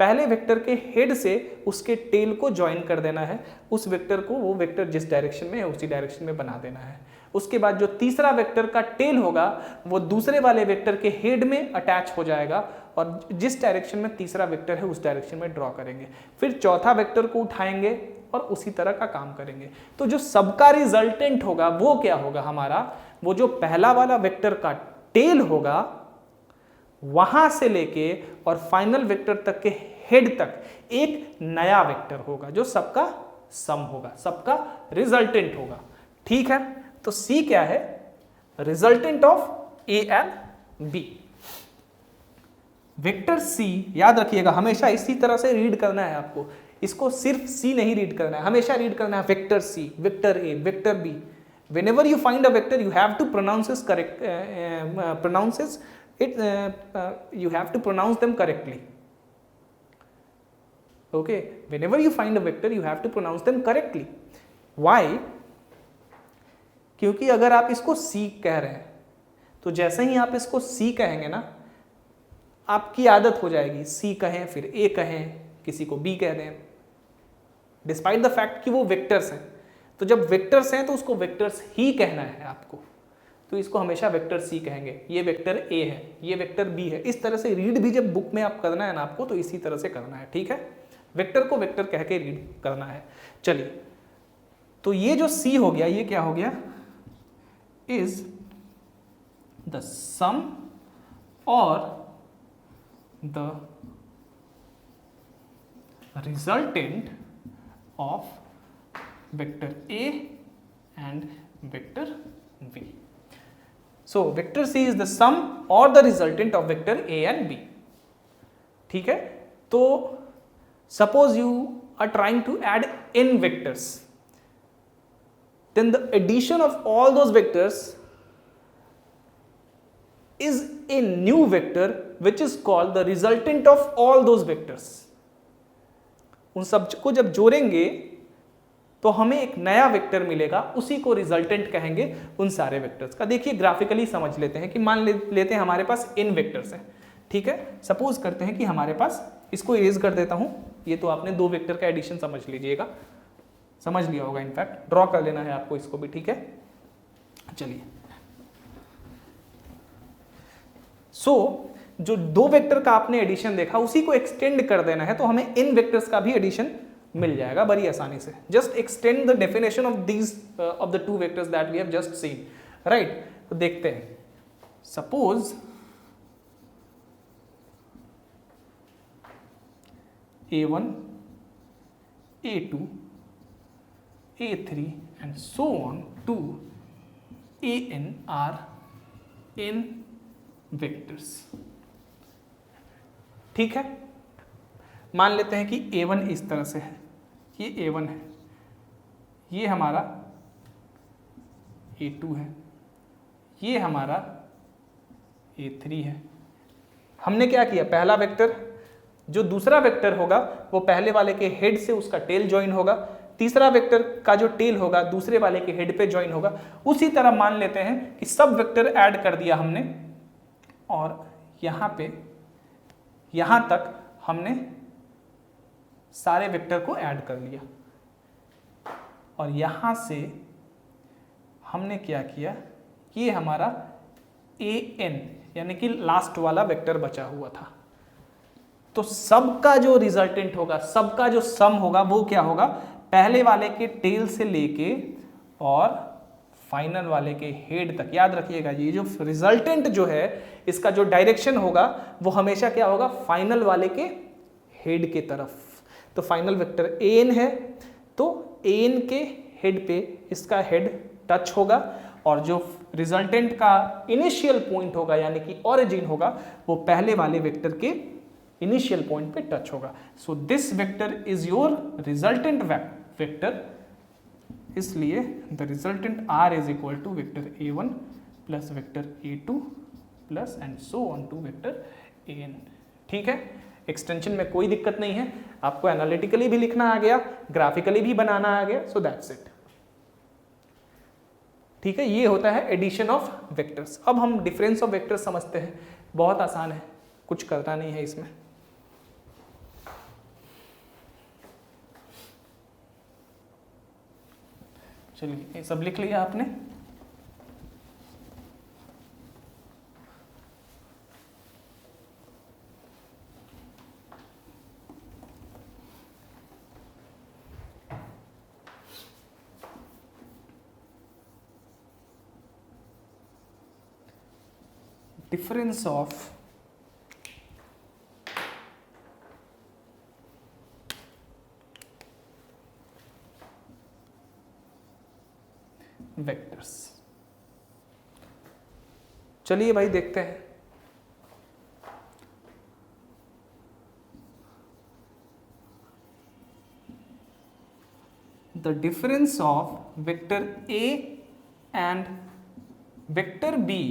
पहले वेक्टर के हेड से उसके टेल को ज्वाइन कर देना है, उस वेक्टर को वो वेक्टर जिस डायरेक्शन में है उसी डायरेक्शन में बना देना है। उसके बाद जो तीसरा वेक्टर का टेल होगा वो दूसरे वाले वेक्टर के हेड में अटैच हो जाएगा और जिस डायरेक्शन में तीसरा वेक्टर है उस डायरेक्शन में ड्रॉ करेंगे। फिर चौथा वेक्टर को उठाएंगे और उसी तरह का काम करेंगे। तो जो सबका रिजल्टेंट होगा वो क्या होगा हमारा, वो जो पहला वाला वेक्टर का टेल होगा वहां से लेके और फाइनल वेक्टर तक के हेड तक एक नया वेक्टर होगा जो सबका सम होगा, सबका रिजल्टेंट होगा। ठीक है, तो C क्या है, resultant of A and B। Vector C याद रखिएगा हमेशा इसी तरह से रीड करना है आपको, इसको सिर्फ C नहीं रीड करना है, हमेशा रीड करना है vector C, vector A, vector B। Whenever you find a vector, you have to pronounce them correctly. Okay, whenever you find a vector, you have to pronounce them correctly. Why? क्योंकि अगर आप इसको C कह रहे हैं तो जैसे ही आप इसको C कहेंगे ना, आपकी आदत हो जाएगी C कहें फिर A कहें, किसी को B कह दें, डिस्पाइट द फैक्ट कि वो वेक्टर्स हैं। तो जब वेक्टर्स हैं तो उसको वेक्टर्स ही कहना है आपको, तो इसको हमेशा वेक्टर C कहेंगे। ये वेक्टर A है, ये वेक्टर B है। इस तरह से रीड भी जब बुक में आप करना है ना आपको, तो इसी तरह से करना है। ठीक है, वेक्टर को वेक्टर कह के रीड करना है। चलिए, तो ये जो C हो गया, ये क्या हो गया, इज द सम और the resultant of vector A and vector B. So vector C is the sum or the resultant of vector A and B. ठीक है, तो suppose you are trying to add n vectors, then the addition of all those vectors is a new vector which is called the resultant of all those vectors. उन सब को जब जोड़ेंगे तो हमें एक नया वेक्टर मिलेगा, उसी को रिजल्टेंट कहेंगे उन सारे वेक्टर्स का। देखिए ग्राफिकली समझ लेते हैं कि मान लेते हैं हमारे पास n वेक्टर्स हैं। ठीक है, सपोज करते हैं कि हमारे पास, इसको इरेज कर देता हूं, ये तो आपने दो वेक्टर का एडिशन समझ लीजिएगा, समझ लिया होगा, इनफैक्ट ड्रॉ कर लेना है आपको इसको भी। ठीक है, चलिए, जो दो वेक्टर का आपने एडिशन देखा उसी को एक्सटेंड कर देना है, तो हमें इन वेक्टर्स का भी एडिशन मिल जाएगा बड़ी आसानी से। Just extend the definition of these of the two vectors that we have just seen, right. तो देखते हैं, suppose A1, A2, A3 and so on to AN are n vectors। ठीक है, मान लेते हैं कि A1 इस तरह से है, ये A1 है, ये हमारा A2 है, ये हमारा A3 है। हमने क्या किया, पहला वेक्टर, जो दूसरा वेक्टर होगा वो पहले वाले के हेड से उसका टेल ज्वाइन होगा, तीसरा वेक्टर का जो टेल होगा दूसरे वाले के हेड पे ज्वाइन होगा। उसी तरह मान लेते हैं कि सब वेक्टर ऐड कर दिया हमने और यहाँ पे यहाँ तक हमने सारे वेक्टर को ऐड कर लिया और यहाँ से हमने क्या किया कि ये हमारा an यानी कि लास्ट वाला वेक्टर बचा हुआ था। तो सबका जो रिजल्टेंट होगा, सबका जो सम होगा वो क्या होगा, पहले वाले के टेल से लेके और फाइनल वाले के हेड तक। याद रखिएगा ये जो रिजल्टेंट जो है इसका जो डायरेक्शन होगा वो हमेशा क्या होगा, फाइनल वाले के हेड के तरफ। तो फाइनल वेक्टर an है तो an के हेड पे इसका हेड टच होगा और जो रिजल्टेंट का इनिशियल पॉइंट होगा यानी कि ओरिजिन होगा वो पहले वाले वेक्टर के इनिशियल पॉइंट पे टच होगा। So this vector is your resultant vector, इसलिए the resultant r is equal to vector a1 plus vector a2 plus and so on to vector an। ठीक है, एक्सटेंशन में कोई दिक्कत नहीं है, आपको एनालिटिकली भी लिखना आ गया, ग्राफिकली भी बनाना आ गया, सो दैट्स इट। ठीक है, ये होता है एडिशन ऑफ वेक्टर्स। अब हम डिफरेंस ऑफ वेक्टर्स समझते हैं, बहुत आसान है, कुछ करना नहीं है इसमें। चलिए ये सब लिख लिया आपने। Difference of vectors. चलिए भाई देखते हैं। The difference of vector A and vector B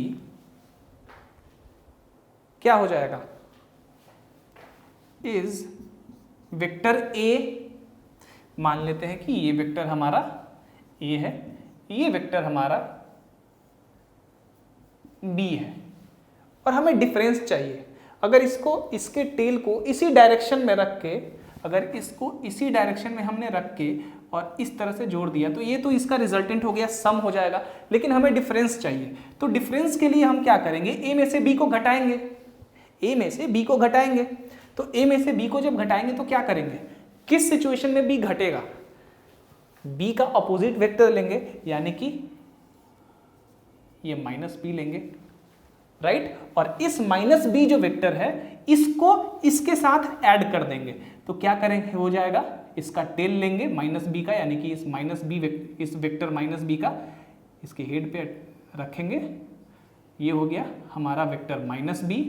क्या हो जाएगा, इज वेक्टर A, मान लेते हैं कि ये वेक्टर हमारा A है, ये वेक्टर हमारा B है और हमें डिफरेंस चाहिए। अगर इसको इसके टेल को इसी डायरेक्शन में रख के, अगर इसको इसी डायरेक्शन में हमने रख के और इस तरह से जोड़ दिया तो ये तो इसका रिजल्टेंट हो गया, सम हो जाएगा, लेकिन हमें डिफरेंस चाहिए। तो डिफरेंस के लिए हम क्या करेंगे, A में से B को घटाएंगे, A में से B को घटाएंगे। तो A में से B को जब घटाएंगे तो क्या करेंगे, किस सिचुएशन में B घटेगा, B का अपोजिट वेक्टर लेंगे यानी कि ये -B लेंगे, राइट। और इस -B जो वेक्टर है इसको इसके साथ ऐड कर देंगे तो क्या करेंगे, हो जाएगा इसका टेल लेंगे -B का, यानी कि इस वेक्टर -B का इसके हेड पे रखेंगे, ये हो गया हमारा वेक्टर -B।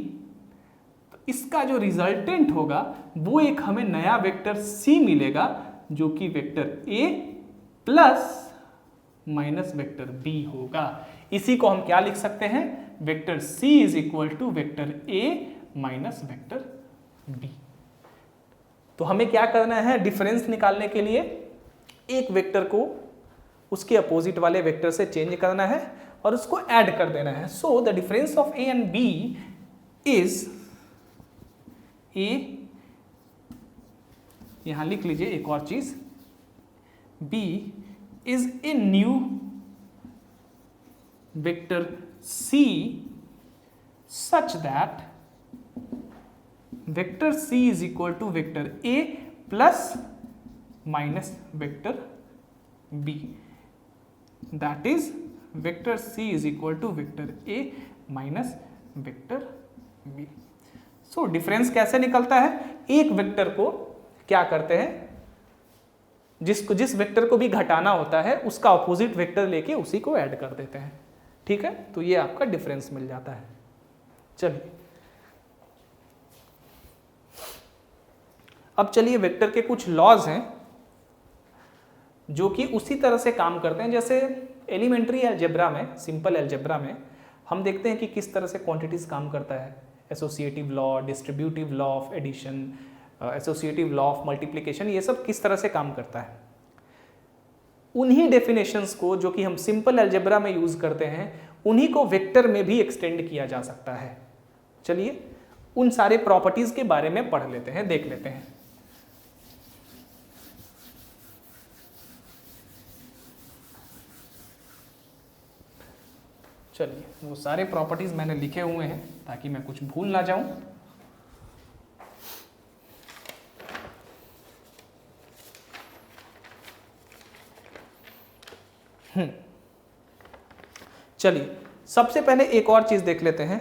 तो इसका जो रिजल्टेंट होगा वो एक हमें नया वेक्टर C मिलेगा जो कि vector A plus minus vector B होगा। इसी को हम क्या लिख सकते हैं, vector C is equal to vector A minus vector B। तो हमें क्या करना है, डिफरेंस निकालने के लिए एक वेक्टर को उसके अपोजिट वाले वेक्टर से चेंज करना है और उसको ऐड कर देना है। So the difference of A and B is A, यहां लिख लीजिए एक और चीज, B is a new vector C such that vector C is equal to vector A plus minus vector B, that is vector C is equal to vector A minus vector B। So difference कैसे निकलता है, एक vector को क्या करते हैं, जिस vector को भी घटाना होता है उसका अपोजिट वेक्टर लेके उसी को ऐड कर देते हैं, ठीक है। तो ये आपका डिफरेंस मिल जाता है। चलिए अब चलिए वेक्टर के कुछ लॉज हैं जो कि उसी तरह से काम करते हैं जैसे एलिमेंट्री अलजेब्रा में, सिंपल अलजेब्रा में हम देखते हैं कि किस तरह से क्वांटिटीज काम करता है, associative law, distributive law of addition, associative law of multiplication, ये सब किस तरह से काम करता है। उन्हीं डेफिनेशंस को जो कि हम सिंपल अलजेब्रा में यूज करते हैं उन्हीं को वेक्टर में भी एक्सटेंड किया जा सकता है। चलिए उन सारे प्रॉपर्टीज के बारे में पढ़ लेते हैं, देख लेते हैं। चलिए वो सारे प्रॉपर्टीज मैंने लिखे हुए हैं ताकि मैं कुछ भूल ना जाऊं। चलिए सबसे पहले एक और चीज देख लेते हैं,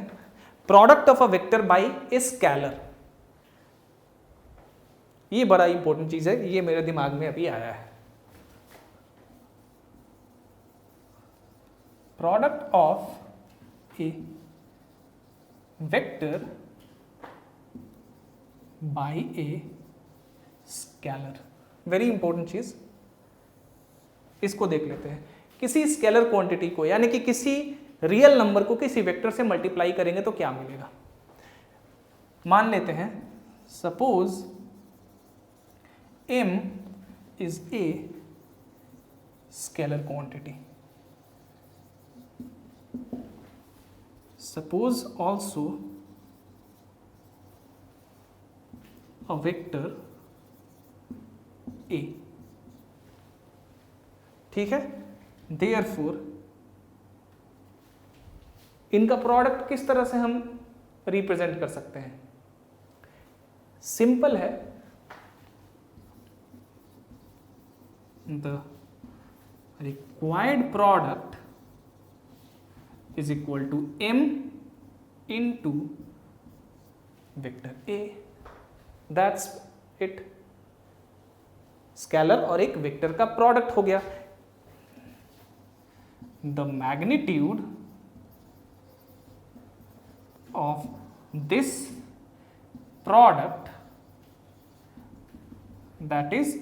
product of a vector by a scalar. ये बड़ा इंपॉर्टेंट चीज है, ये मेरे दिमाग में अभी आया है। Product of A vector by a scalar, very important चीज, इसको देख लेते हैं। किसी स्केलर क्वांटिटी को यानी कि किसी रियल नंबर को किसी वेक्टर से मल्टीप्लाई करेंगे तो क्या मिलेगा। मान लेते हैं suppose m is a scalar quantity, suppose also a vector a, ठीक है। Therefore इनका प्रोडक्ट किस तरह से हम रिप्रेजेंट कर सकते हैं, सिंपल है, the required product is equal to m into vector a, that's it. Scalar और एक वेक्टर का प्रोडक्ट हो गया। The magnitude of this product, that is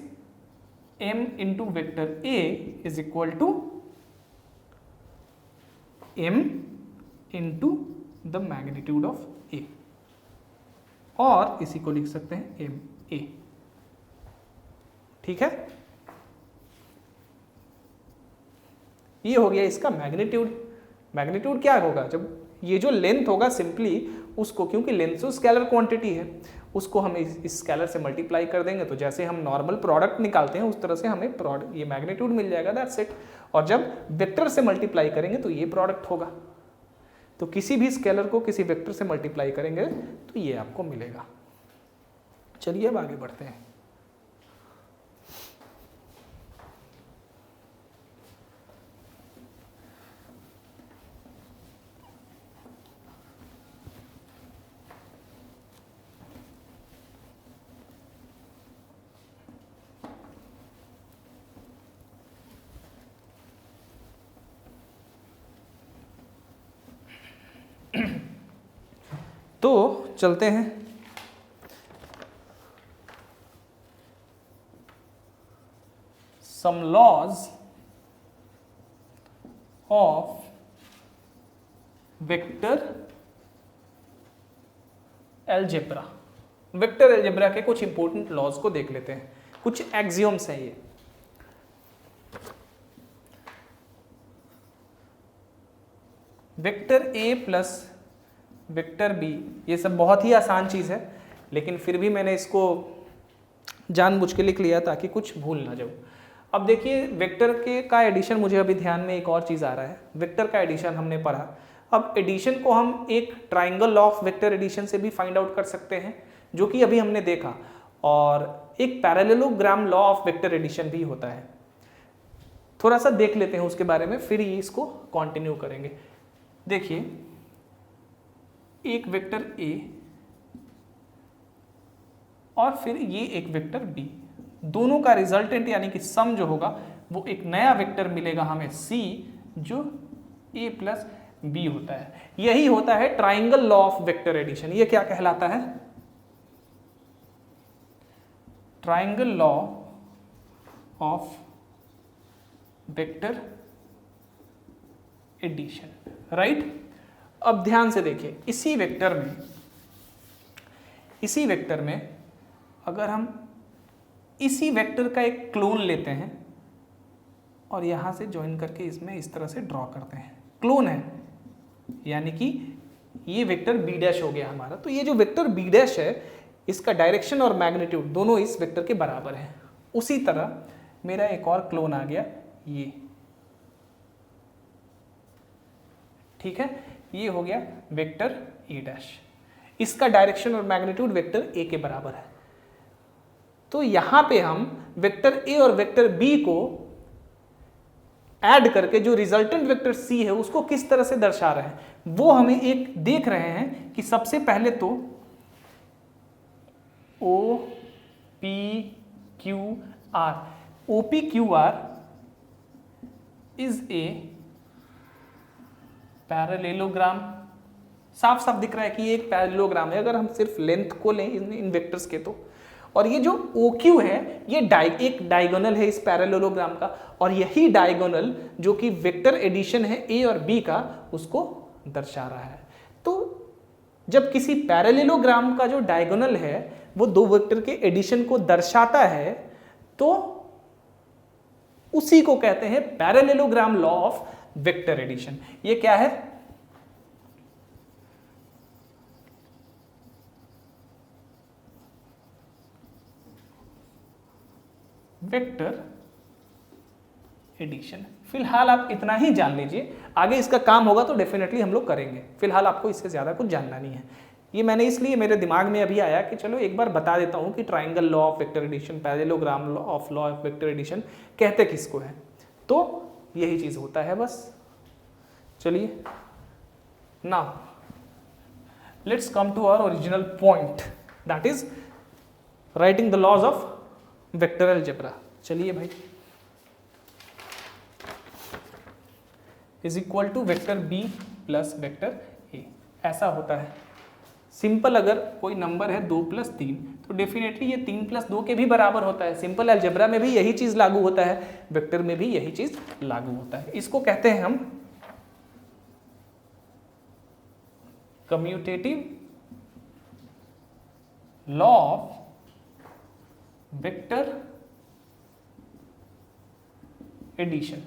m into vector a, is equal to m into the magnitude of a, और इसी को लिख सकते हैं m a, ठीक है। ये हो गया इसका मैग्नीट्यूड। मैग्नीट्यूड क्या होगा, जब ये जो लेंथ होगा सिंपली उसको, क्योंकि लेंथ तो स्केलर क्वांटिटी है, उसको हम इस स्केलर से मल्टीप्लाई कर देंगे तो जैसे हम नॉर्मल प्रोडक्ट निकालते हैं उस तरह से हमें प्रोडक्ट ये मैग्नीट्यूड मिल जाएगा, दैट्स इट। और जब वेक्टर से मल्टीप्लाई करेंगे तो ये प्रोडक्ट होगा। तो किसी भी स्केलर को किसी वेक्टर से मल्टीप्लाई करेंगे तो ये आपको मिलेगा। चलिए अब आगे बढ़ते हैं। तो चलते हैं, some laws of vector algebra. Vector algebra के कुछ इंपॉर्टेंट लॉज को देख लेते हैं, कुछ एक्सियोम्स हैं ये। Vector A plus vector B, ये सब बहुत ही आसान चीज़ है, लेकिन फिर भी मैंने इसको जानबूझ के लिख लिया ताकि कुछ भूल ना जाऊँ। अब देखिए वेक्टर के का एडिशन, मुझे अभी ध्यान में एक और चीज़ आ रहा है, वेक्टर का एडिशन हमने पढ़ा। अब एडिशन को हम एक triangle law of vector addition से भी फाइंड आउट कर सकते हैं, जो कि अभी हमने देखा, और एक parallelogram law of vector addition भी होता है। थोड़ा सा देख लेते हैं उसके बारे में, फिर ये इसको कंटिन्यू करेंगे। देखिए एक वेक्टर a और फिर ये एक वेक्टर b, दोनों का रिजल्टेंट यानी कि सम जो होगा वो एक नया वेक्टर मिलेगा हमें c, जो a प्लस b होता है। यही होता है triangle law of vector addition. ये क्या कहलाता है, triangle law of vector addition, right. अब ध्यान से देखिए, इसी वेक्टर में अगर हम इसी वेक्टर का एक क्लोन लेते हैं और यहाँ से ज्वाइन करके इसमें इस तरह से ड्रॉ करते हैं, क्लोन है यानी कि ये वेक्टर बी डैश हो गया हमारा। तो ये जो वेक्टर बी डैश है इसका डायरेक्शन और मैग्नीट्यूड दोनों इस वेक्टर के बराबर है। उसी तरह मेरा एक और क्लोन आ गया ये, ठीक है, ये हो गया वेक्टर ए डैश, इसका डायरेक्शन और मैग्नीट्यूड वेक्टर ए के बराबर है। तो यहां पे हम वेक्टर ए और वेक्टर बी को ऐड करके जो रिजल्टेंट वेक्टर सी है उसको किस तरह से दर्शा रहे हैं वो हमें एक देख रहे हैं कि सबसे पहले तो O P Q R, O P Q R is a parallelogram. साफ साफ दिख रहा है कि ये एक पैरेललोग्राम है अगर हम सिर्फ लेंथ को लें इन वेक्टर्स के तो। और ये जो OQ है ये एक डायगोनल है इस पैरेललोग्राम का, और यही डायगोनल जो कि वेक्टर एडिशन है A और B का उसको दर्शा रहा है। तो जब किसी पैरेललोग्राम का जो डायगोनल है वो दो वेक्टर के एडिशन को दर्शाता है तो उसी को कहते हैं parallelogram law of vector addition. ये क्या है? Vector addition. फिलहाल आप इतना ही जान लीजिए, आगे इसका काम होगा तो डेफिनेटली हम लोग करेंगे, फिलहाल आपको इससे ज़्यादा कुछ जानना नहीं है। ये मैंने इसलिए मेरे दिमाग में अभी आया कि चलो एक बार बता देता हूँ कि triangle law of vector addition, parallelogram law of vector addition कहते किसको है। तो यही चीज़ होता है बस। चलिए now let's come to our original point, that is writing the laws of vector algebra. चलिए भाई, is equal to vector B plus vector A, ऐसा होता है। सिंपल अगर कोई नंबर है 2 + 3 तो डेफिनेटली ये 3 + 2 के भी बराबर होता है। सिंपल अलजेब्रा में भी यही चीज लागू होता है, वेक्टर में भी यही चीज लागू होता है। इसको कहते हैं हम commutative law of vector addition.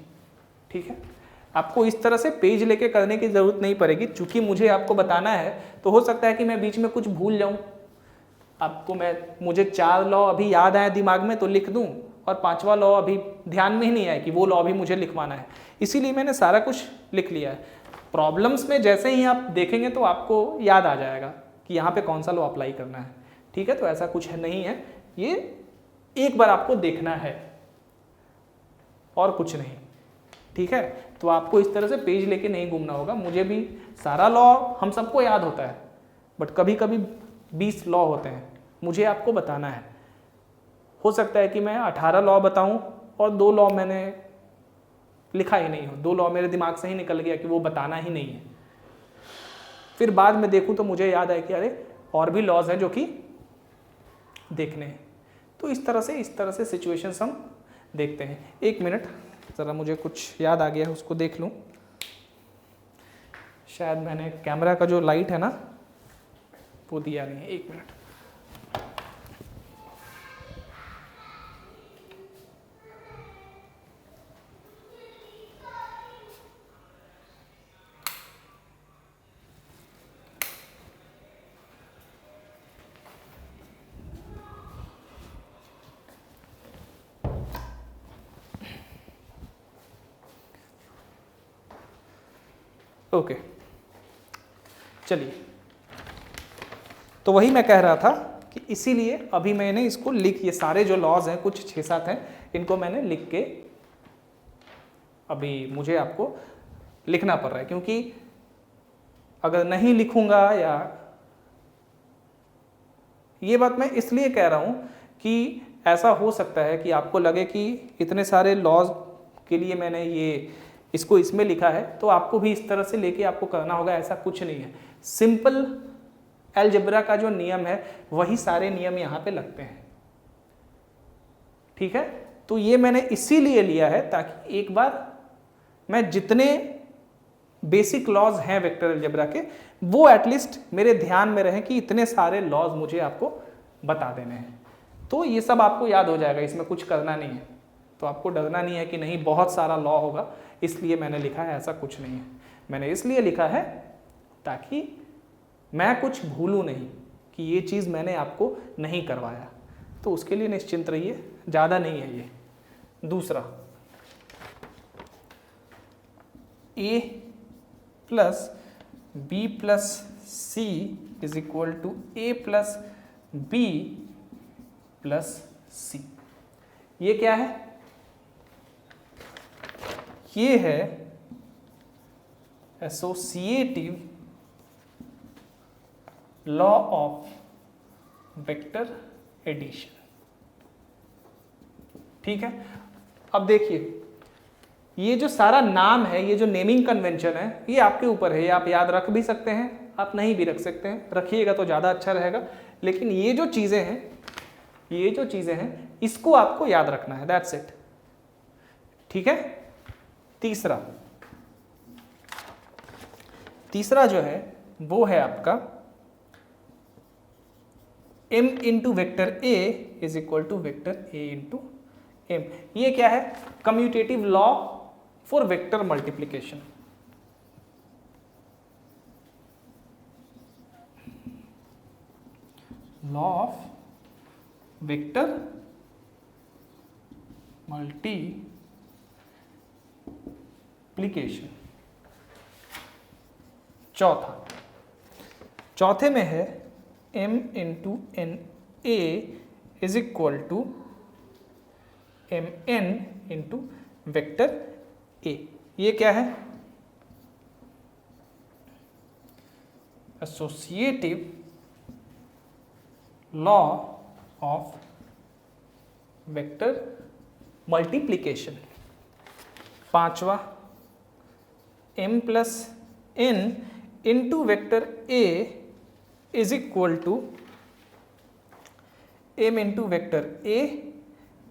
ठीक है, आपको इस तरह से पेज लेके करने की जरूरत नहीं पड़ेगी, चूंकि मुझे आपको बताना है तो हो सकता है कि मैं बीच में कुछ भूल जाऊं। मुझे 4 लॉ अभी याद आए दिमाग में तो लिख दूं और 5वां लॉ अभी ध्यान में ही नहीं आया कि वो लॉ भी मुझे लिखवाना है, इसीलिए मैंने सारा कुछ लिख लिया है। प्रॉब्लम्स में जैसे ही आप देखेंगे तो आपको याद आ जाएगा कि यहाँ पे कौन सा लॉ अप्लाई करना है। ठीक है, तो ऐसा कुछ नहीं है, ये एक बार आपको देखना है और कुछ नहीं। ठीक है, तो आपको इस तरह से पेज लेके नहीं घूमना होगा। मुझे भी सारा लॉ हम सबको याद होता है, बट कभी कभी 20 लॉ होते हैं, मुझे आपको बताना है। हो सकता है कि मैं 18 लॉ बताऊं और 2 लॉ मैंने लिखा ही नहीं हो, 2 लॉ मेरे दिमाग से ही निकल गया कि वो बताना ही नहीं है। फिर बाद में देखूं तो मुझे याद आए कि अरे और भी लॉज हैं जो कि देखने हैं। तो इस तरह से सिचुएशंस हम देखते हैं। 1 मिनट, ज़रा मुझे कुछ याद आ गया है, उसको देख लूँ। शायद मैंने कैमरा का जो लाइट है ना वो दिया नहीं है। 1 मिनट। ओके, चलिए, तो वही मैं कह रहा था कि इसीलिए अभी मैंने इसको ये सारे जो लॉज हैं, कुछ 6-7 हैं, इनको मैंने लिख के अभी मुझे आपको लिखना पड़ रहा है, क्योंकि अगर नहीं लिखूंगा, या ये बात मैं इसलिए कह रहा हूँ कि ऐसा हो सकता है कि आपको लगे कि इतने सारे लॉज के लिए मैंने इसको इसमें लिखा है तो आपको भी इस तरह से लेके आपको करना होगा। ऐसा कुछ नहीं है। सिंपल अलजेब्रा का जो नियम है वही सारे नियम यहाँ पे लगते हैं। ठीक है, तो ये मैंने इसीलिए लिया है ताकि एक बार मैं जितने बेसिक लॉज हैं वेक्टर अलजेब्रा के वो एटलीस्ट मेरे ध्यान में रहे कि इतने सारे लॉज मुझे आपको बता देने हैं। तो ये सब आपको याद हो जाएगा, इसमें कुछ करना नहीं है। तो आपको डरना नहीं है कि नहीं बहुत सारा लॉ होगा इसलिए मैंने लिखा है, ऐसा कुछ नहीं है। मैंने इसलिए लिखा है ताकि मैं कुछ भूलूं नहीं कि ये चीज़ मैंने आपको नहीं करवाया, तो उसके लिए निश्चिंत रहिए, ज़्यादा नहीं है ये। दूसरा, a plus B plus C is equal to A plus B plus C. ये क्या है? ये है associative law of vector addition. ठीक है, अब देखिए ये जो सारा नाम है, ये जो नेमिंग कन्वेंशन है, ये आपके ऊपर है, ये आप याद रख भी सकते हैं, आप नहीं भी रख सकते हैं, रखिएगा तो ज़्यादा अच्छा रहेगा। लेकिन ये जो चीज़ें हैं, इसको आपको याद रखना है, दैट्स इट। ठीक है। तीसरा जो है वो है आपका m into vector a is equal to vector a into m। ये क्या है? Commutative law for vector multiplication. Law of vector multiplication. चौथे में है m into N A is equal to M N into vector A. ये क्या है? Associative law of vector multiplication. पांचवा, m plus n into vector a is equal to m into vector a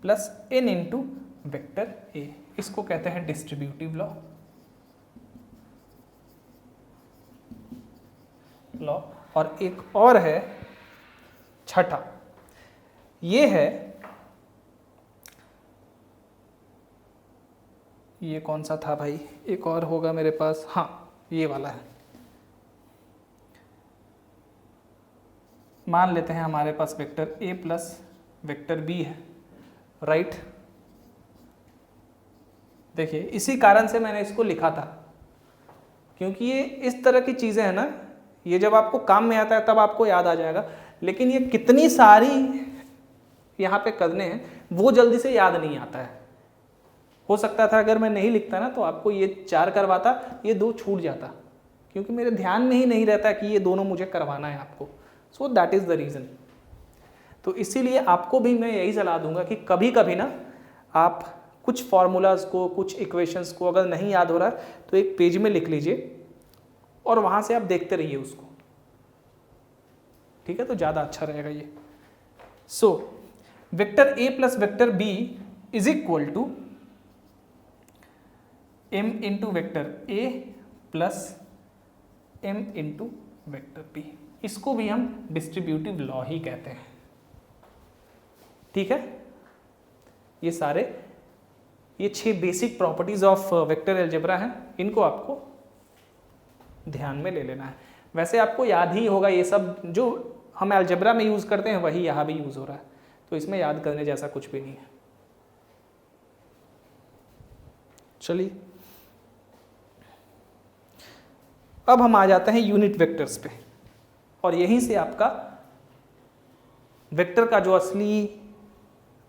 plus n into vector a। इसको कहते हैं distributive law. और एक और है छठा, ये है, ये कौन सा था भाई? एक और होगा मेरे पास, हाँ ये वाला है। मान लेते हैं हमारे पास vector a plus vector b है, राइट। देखिए इसी कारण से मैंने इसको लिखा था, क्योंकि ये इस तरह की चीज़ें हैं ना, ये जब आपको काम में आता है तब आपको याद आ जाएगा, लेकिन ये कितनी सारी यहाँ पे करने हैं वो जल्दी से याद नहीं आता है। हो सकता था अगर मैं नहीं लिखता ना तो आपको ये 4 करवाता, ये 2 छूट जाता, क्योंकि मेरे ध्यान में ही नहीं रहता कि ये दोनों मुझे करवाना है आपको। So that is the reason. तो इसीलिए आपको भी मैं यही सलाह दूंगा कि कभी कभी ना आप कुछ फॉर्मूलाज को, कुछ इक्वेशंस को अगर नहीं याद हो रहा तो एक पेज में लिख लीजिए और वहाँ से आप देखते रहिए उसको, ठीक है, तो ज़्यादा अच्छा रहेगा ये। So vector a plus vector b is equal to m into vector a plus m into vector b। इसको भी हम डिस्ट्रीब्यूटिव लॉ ही कहते हैं। ठीक है, ये सारे ये 6 basic properties of vector algebra हैं, इनको आपको ध्यान में ले लेना है। वैसे आपको याद ही होगा, ये सब जो हम अलजेब्रा में यूज़ करते हैं वही यहाँ भी यूज़ हो रहा है, तो इसमें याद करने जैसा कुछ भी नहीं है। चलिए अब हम आ जाते हैं यूनिट वेक्टर्स पे, और यहीं से आपका वेक्टर का जो असली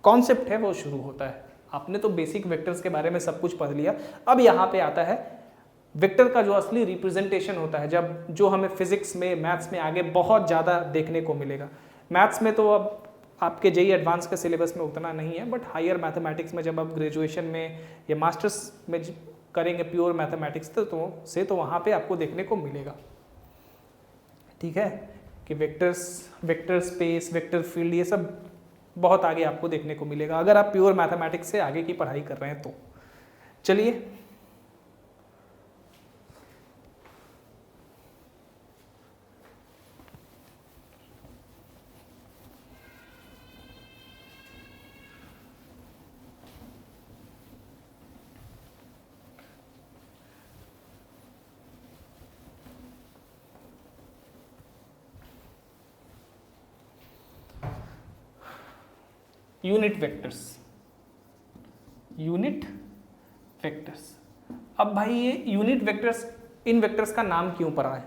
कॉन्सेप्ट है वो शुरू होता है। आपने तो बेसिक वेक्टर्स के बारे में सब कुछ पढ़ लिया, अब यहाँ पे आता है वेक्टर का जो असली रिप्रेजेंटेशन होता है, जब जो हमें फिजिक्स में, मैथ्स में आगे बहुत ज़्यादा देखने को मिलेगा। मैथ्स में तो अब आपके जेईई एडवांस के सिलेबस में उतना नहीं है, बट हायर मैथमेटिक्स में जब आप ग्रेजुएशन में या मास्टर्स में करेंगे प्योर मैथमेटिक्स तो वहाँ पे आपको देखने को मिलेगा। ठीक है, कि वेक्टर स्पेस, वेक्टर फील्ड, ये सब बहुत आगे आपको देखने को मिलेगा अगर आप प्योर मैथमेटिक्स से आगे की पढ़ाई कर रहे हैं तो। चलिए यूनिट वेक्टर्स। अब भाई ये यूनिट वेक्टर्स, इन वेक्टर्स का नाम क्यों पड़ा है,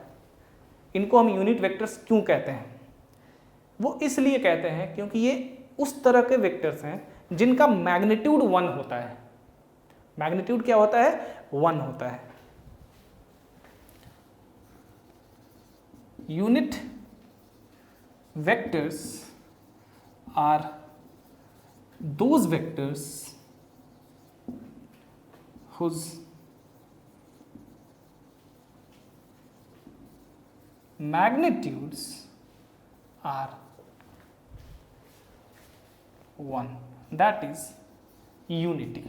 इनको हम यूनिट वेक्टर्स क्यों कहते हैं? वो इसलिए कहते हैं क्योंकि ये उस तरह के वेक्टर्स हैं जिनका मैग्नीट्यूड 1 होता है। मैग्नीट्यूड क्या होता है? 1 होता है। Unit vectors are those vectors whose magnitudes are 1, that is unity।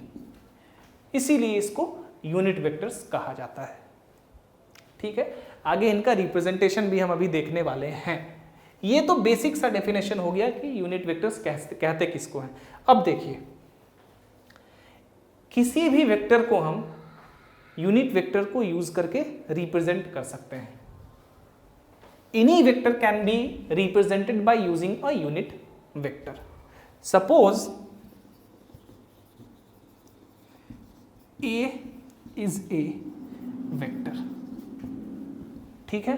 इसीलिए इसको यूनिट वेक्टर्स कहा जाता है। ठीक है, आगे इनका रिप्रेजेंटेशन भी हम अभी देखने वाले हैं। ये तो बेसिक सा डेफिनेशन हो गया कि यूनिट वेक्टर्स कहते किसको हैं। अब देखिए, किसी भी वेक्टर को हम यूनिट वेक्टर को यूज करके रिप्रेजेंट कर सकते हैं। Any vector can be represented by using a unit vector. Suppose A is a vector, ठीक है।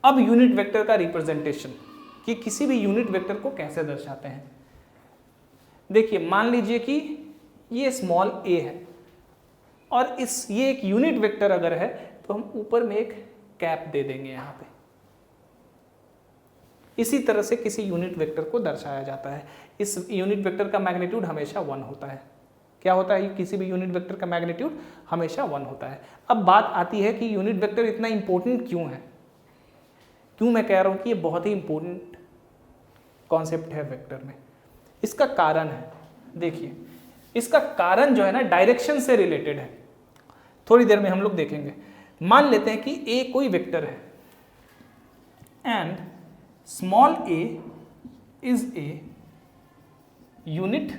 अब यूनिट वेक्टर का रिप्रेजेंटेशन, कि किसी भी यूनिट वेक्टर को कैसे दर्शाते हैं। देखिए, मान लीजिए कि ये स्मॉल a है और ये एक यूनिट वेक्टर अगर है तो हम ऊपर में एक कैप दे देंगे यहाँ पे। इसी तरह से किसी यूनिट वेक्टर को दर्शाया जाता है। इस यूनिट वेक्टर का मैग्नीट्यूड हमेशा 1 होता है। क्या होता है? किसी भी यूनिट वेक्टर का मैग्नीट्यूड हमेशा 1 होता है। अब बात आती है कि यूनिट वेक्टर इतना इंपॉर्टेंट क्यों है। क्यों मैं कह रहा हूं कि ये बहुत ही इंपॉर्टेंट कॉन्सेप्ट है वेक्टर में। इसका कारण है, देखिए, इसका कारण जो है ना डायरेक्शन से रिलेटेड है। थोड़ी देर में हम लोग देखेंगे। मान लेते हैं कि a कोई वेक्टर है and small a is a unit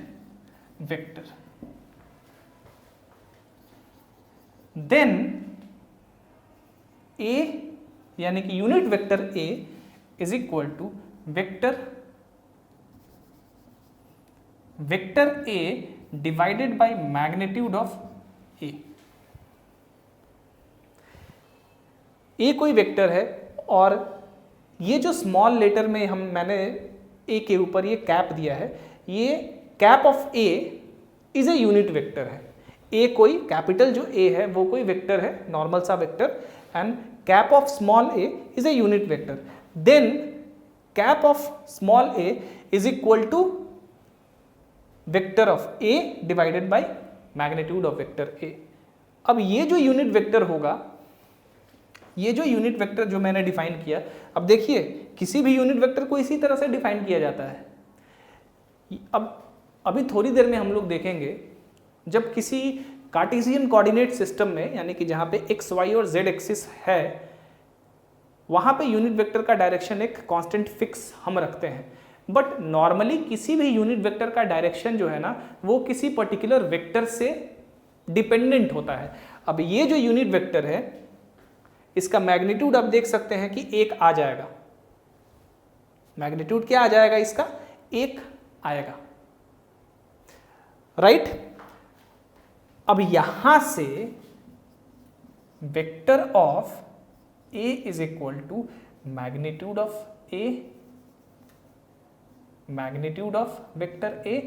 vector, then a यानी कि unit vector a is equal to vector a divided by magnitude of a। a कोई वेक्टर है और ये जो स्मॉल लेटर में मैंने a के ऊपर ये कैप दिया है, ये cap of a is a unit vector है। a कोई कैपिटल जो a है वो कोई वेक्टर है, नॉर्मल सा vector, and cap of small a is a unit vector. Then cap of small a is equal to vector of a divided by magnitude of vector a। अब ये जो unit vector होगा, ये जो unit vector जो मैंने define किया, अब देखिए किसी भी यूनिट वेक्टर को इसी तरह से डिफाइन किया जाता है। अब अभी थोड़ी देर में हम लोग देखेंगे, जब किसी कार्टेशियन कोऑर्डिनेट सिस्टम में, यानी कि जहाँ पे x, y और z एक्सिस है, वहाँ पे यूनिट वेक्टर का डायरेक्शन एक कांस्टेंट फिक्स हम रखते हैं। बट नॉर्मली किसी भी यूनिट वेक्टर का डायरेक्शन जो है ना, वो किसी पर्टिकुलर वेक्टर से डिपेंडेंट होता है। अब ये जो यूनिट वेक्टर है, इसका मैग्नीट्यूड आप देख सकते हैं कि 1 आ जाएगा। मैग्नीट्यूड क्या आ जाएगा इसका? 1 आएगा, राइट। अब यहां से vector of a is equal to magnitude of vector a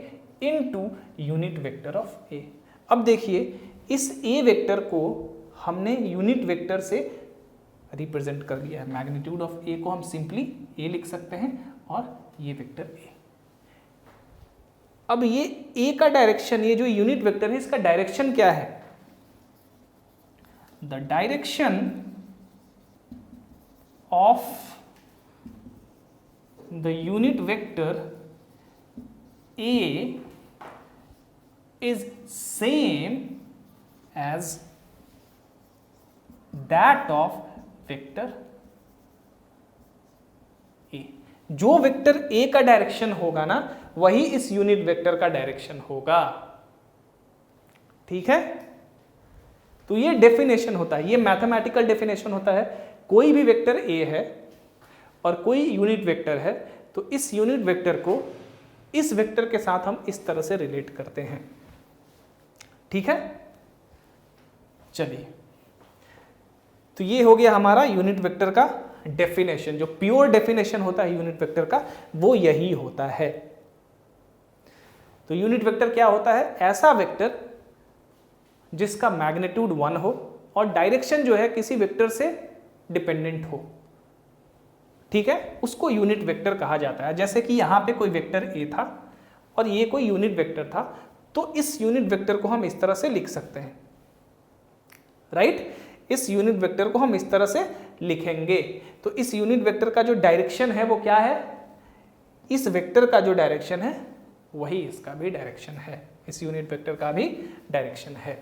into unit vector of a। अब देखिए, इस a वेक्टर को हमने यूनिट वेक्टर से रिप्रेजेंट कर लिया है। मैग्नीट्यूड ऑफ a को हम सिंपली a लिख सकते हैं और ये वेक्टर a। अब ये a का डायरेक्शन, ये जो यूनिट वेक्टर है इसका डायरेक्शन क्या है? The direction of the unit vector a is same as that of vector a। जो वेक्टर a का डायरेक्शन होगा ना, वही इस यूनिट वेक्टर का डायरेक्शन होगा। ठीक है, तो ये डेफिनेशन होता है, ये मैथमेटिकल डेफिनेशन होता है। कोई भी वेक्टर a है और कोई यूनिट वेक्टर है तो इस यूनिट वेक्टर को इस वेक्टर के साथ हम इस तरह से रिलेट करते हैं। ठीक है, चलिए, तो ये हो गया हमारा यूनिट वेक्टर का डेफिनेशन। जो प्योर डेफिनेशन होता है यूनिट वेक्टर का वो यही होता है। तो यूनिट वेक्टर क्या होता है? ऐसा वेक्टर जिसका मैग्नीट्यूड 1 हो और डायरेक्शन जो है किसी वेक्टर से डिपेंडेंट हो। ठीक है, उसको यूनिट वेक्टर कहा जाता है। जैसे कि यहां पे कोई वेक्टर ए था और ये कोई यूनिट वेक्टर था, तो इस यूनिट वेक्टर को हम इस तरह से लिख सकते हैं, राइट? इस यूनिट वेक्टर को हम इस तरह से लिखेंगे। तो इस यूनिट वेक्टर का जो डायरेक्शन है वो क्या है? इस वेक्टर का जो डायरेक्शन है वही इसका भी डायरेक्शन है, इस यूनिट वेक्टर का भी डायरेक्शन है।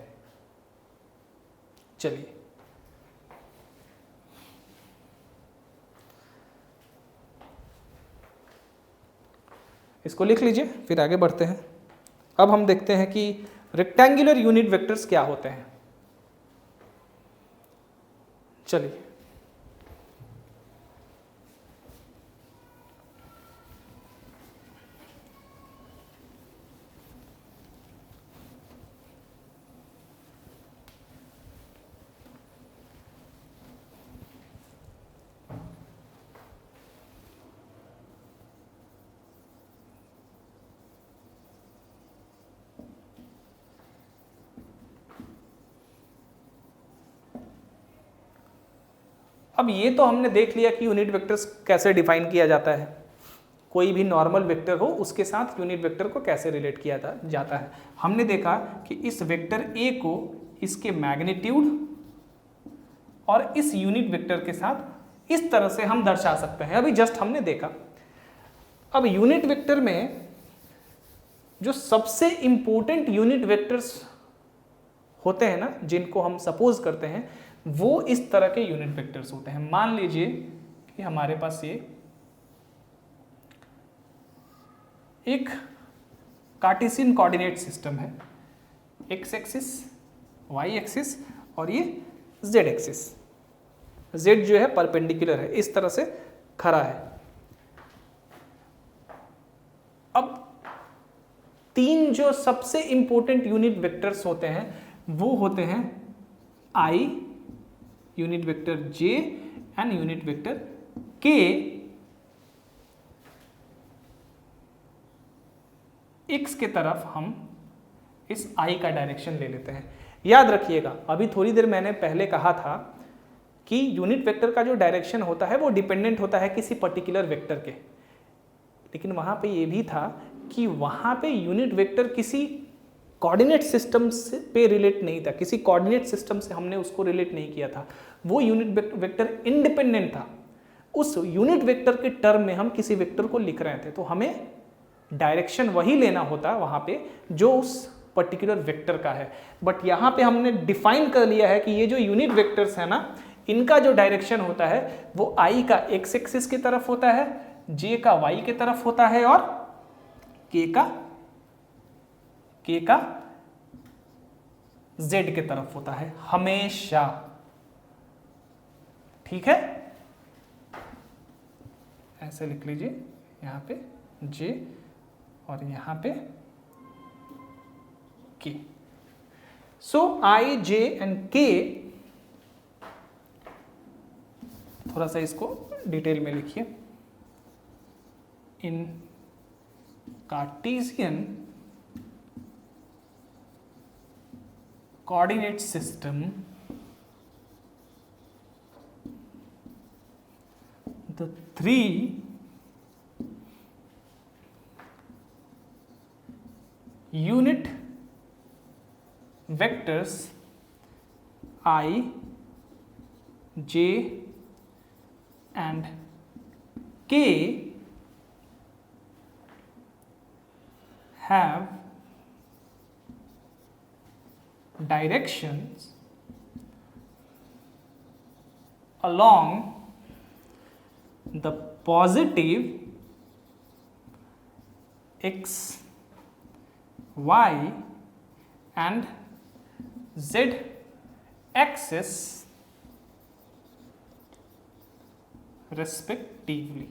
चलिए, इसको लिख लीजिए, फिर आगे बढ़ते हैं। अब हम देखते हैं कि रेक्टेंगुलर यूनिट वेक्टर्स क्या होते हैं। चलिए, अब ये तो हमने देख लिया कि यूनिट वेक्टर्स कैसे डिफाइन किया जाता है। कोई भी नॉर्मल वेक्टर हो उसके साथ यूनिट वेक्टर को कैसे रिलेट किया जाता है। हमने देखा कि इस वेक्टर ए को इसके मैग्नीट्यूड और इस यूनिट वेक्टर के साथ इस तरह से हम दर्शा सकते हैं। अभी जस्ट हमने देखा। अब यूनिट वेक्टर में जो सबसे इंपॉर्टेंट यूनिट वेक्टर्स होते हैं ना, जिनको हम सपोज करते हैं, वो इस तरह के यूनिट वेक्टर्स होते हैं। मान लीजिए कि हमारे पास ये एक कार्टेशियन कोऑर्डिनेट सिस्टम है, एक्स एक्सिस, वाई एक्सिस और ये जेड एक्सिस। जेड जो है परपेंडिकुलर है, इस तरह से खड़ा है। अब तीन जो सबसे इंपॉर्टेंट यूनिट वेक्टर्स होते हैं वो होते हैं I, unit vector J and unit vector K. X के तरफ हम इस आई का डायरेक्शन ले लेते हैं। याद रखिएगा, अभी थोड़ी देर मैंने पहले कहा था कि यूनिट वेक्टर का जो डायरेक्शन होता है वो डिपेंडेंट होता है किसी पर्टिकुलर वेक्टर के, लेकिन वहां पे ये भी था कि वहां पे यूनिट वेक्टर किसी कोऑर्डिनेट सिस्टम पे रिलेट नहीं था, किसी कोऑर्डिनेट सिस्टम से हमने उसको रिलेट नहीं किया था। वो यूनिट वेक्टर इंडिपेंडेंट था। उस यूनिट वेक्टर के टर्म में हम किसी वेक्टर को लिख रहे थे, तो हमें डायरेक्शन वही लेना होता वहां पे जो उस पर्टिकुलर वेक्टर का है। बट यहाँ पे हमने डिफाइन कर लिया है कि ये जो यूनिट वेक्टर्स है ना, इनका जो डायरेक्शन होता है वो आई का एक्स एक्सिस की तरफ होता है, जे का वाई की तरफ होता है और के का जेड की तरफ होता है हमेशा। ठीक है, ऐसे लिख लीजिए, यहां पे जे और यहां पे के। सो आई, जे एंड के, थोड़ा सा इसको डिटेल में लिखिए। इन Cartesian coordinate system, the three unit vectors I, J and K have directions along the positive x, y and z axis respectively.